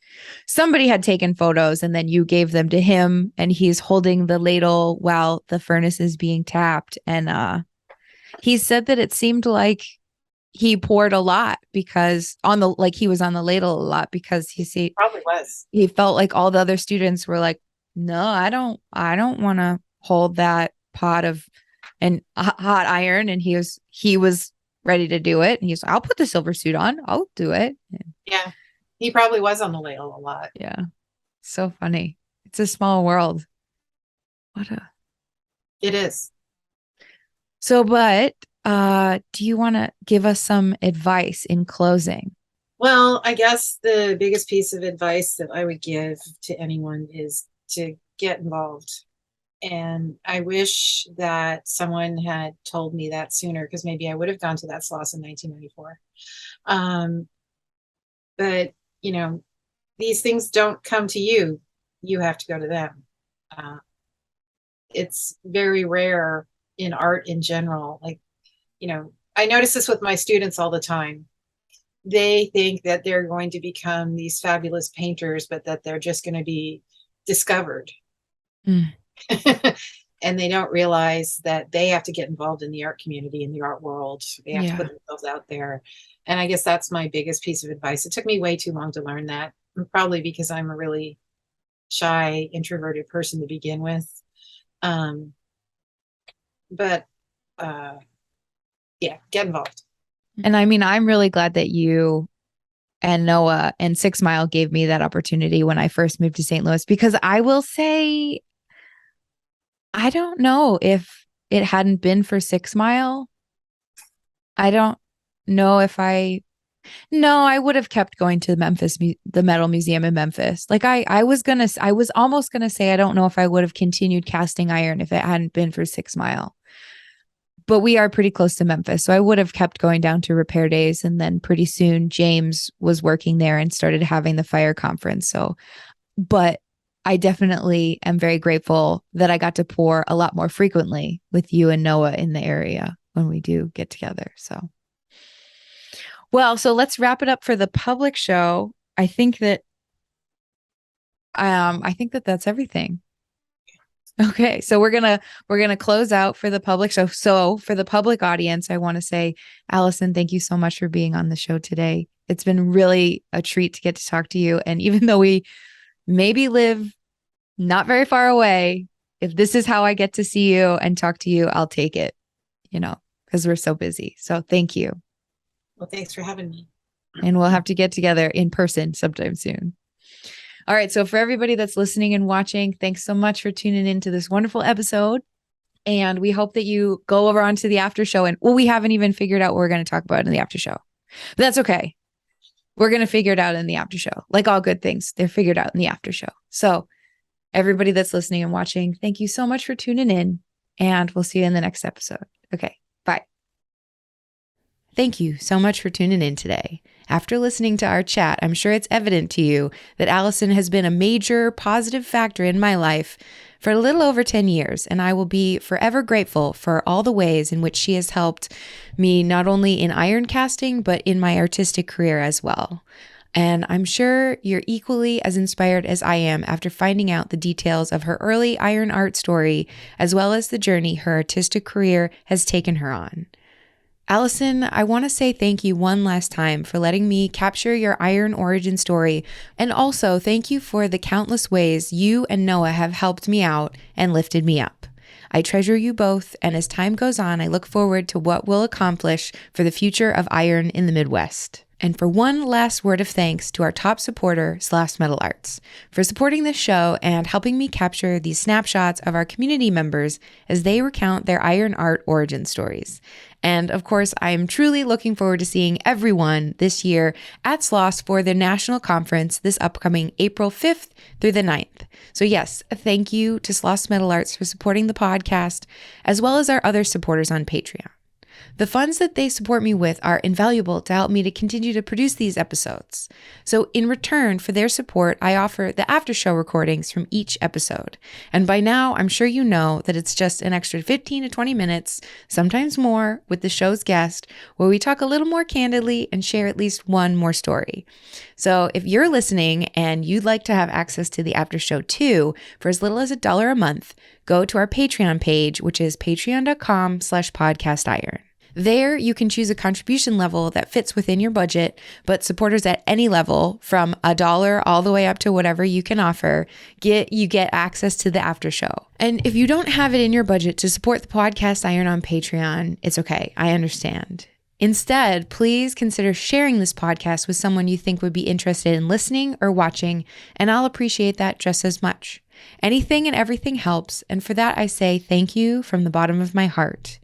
Somebody had taken photos and then you gave them to him, and he's holding the ladle while the furnace is being tapped. And he said that it seemed like he poured a lot because he was on the ladle a lot, because probably was. He felt like all the other students were like, no, I don't want to hold that pot of and hot iron. And he was ready to do it. And he's like, I'll put the silver suit on. I'll do it. Yeah. He probably was on the ladle a lot. Yeah. So funny. It's a small world. It is. So, but do you want to give us some advice in closing? Well, I guess the biggest piece of advice that I would give to anyone is to get involved. And I wish that someone had told me that sooner, because maybe I would have gone to that SLOS in 1994. But, these things don't come to you. You have to go to them. It's very rare in art in general. Like, I notice this with my students all the time. They think that they're going to become these fabulous painters, but that they're just going to be discovered. Mm. And they don't realize that they have to get involved in the art community, in the art world. They have to put themselves out there. And I guess that's my biggest piece of advice. It took me way too long to learn that, probably because I'm a really shy, introverted person to begin with. But get involved. And I mean, I'm really glad that you and Noah and 6 Mile gave me that opportunity when I first moved to St. Louis, because I will say, I don't know if it hadn't been for 6 Mile. I don't know if I would have kept going to the Metal Museum in Memphis. Like I was almost gonna say, I don't know if I would have continued casting iron if it hadn't been for 6 Mile. But we are pretty close to Memphis, so I would have kept going down to repair days. And then pretty soon James was working there and started having the fire conference. So, but I definitely am very grateful that I got to pour a lot more frequently with you and Noah in the area when we do get together. So, well, so let's wrap it up for the public show. I think that that's everything. Okay, so we're gonna close out for the public show. So for the public audience, I want to say, Alison, thank you so much for being on the show today. It's been really a treat to get to talk to you. And even though we maybe live not very far away, if this is how I get to see you and talk to you, I'll take it, because we're so busy. So thank you. Well, thanks for having me. And we'll have to get together in person sometime soon. All right. So for everybody that's listening and watching, thanks so much for tuning into this wonderful episode. And we hope that you go over onto the after show. And we haven't even figured out what we're going to talk about in the after show, but that's okay. We're going to figure it out in the after show. Like all good things, they're figured out in the after show. So everybody that's listening and watching, thank you so much for tuning in, and we'll see you in the next episode. Okay. Bye. Thank you so much for tuning in today. After listening to our chat, I'm sure it's evident to you that Alison has been a major positive factor in my life for a little over 10 years, and I will be forever grateful for all the ways in which she has helped me, not only in iron casting, but in my artistic career as well. And I'm sure you're equally as inspired as I am after finding out the details of her early iron art story, as well as the journey her artistic career has taken her on. Alison, I want to say thank you one last time for letting me capture your iron origin story, and also thank you for the countless ways you and Noah have helped me out and lifted me up. I treasure you both, and as time goes on, I look forward to what we'll accomplish for the future of iron in the Midwest. And for one last word of thanks to our top supporter, Sloss Metal Arts, for supporting this show and helping me capture these snapshots of our community members as they recount their iron art origin stories. And of course, I am truly looking forward to seeing everyone this year at Sloss for their national conference this upcoming April 5th through the 9th. So yes, thank you to Sloss Metal Arts for supporting the podcast, as well as our other supporters on Patreon. The funds that they support me with are invaluable to help me to continue to produce these episodes. So in return for their support, I offer the after show recordings from each episode. And by now, I'm sure you know that it's just an extra 15 to 20 minutes, sometimes more, with the show's guest, where we talk a little more candidly and share at least one more story. So if you're listening and you'd like to have access to the after show too, for as little as $1 a month, go to our Patreon page, which is patreon.com/podcastiron. There, you can choose a contribution level that fits within your budget, but supporters at any level, from $1 all the way up to whatever you can offer, you get access to the after show. And if you don't have it in your budget to support the Podcast Iron on Patreon, it's okay. I understand. Instead, please consider sharing this podcast with someone you think would be interested in listening or watching, and I'll appreciate that just as much. Anything and everything helps, and for that I say thank you from the bottom of my heart.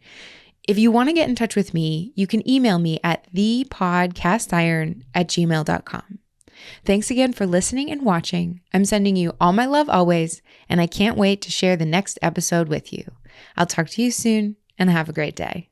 If you want to get in touch with me, you can email me at thepodcastiron@gmail.com. Thanks again for listening and watching. I'm sending you all my love always, and I can't wait to share the next episode with you. I'll talk to you soon, and have a great day.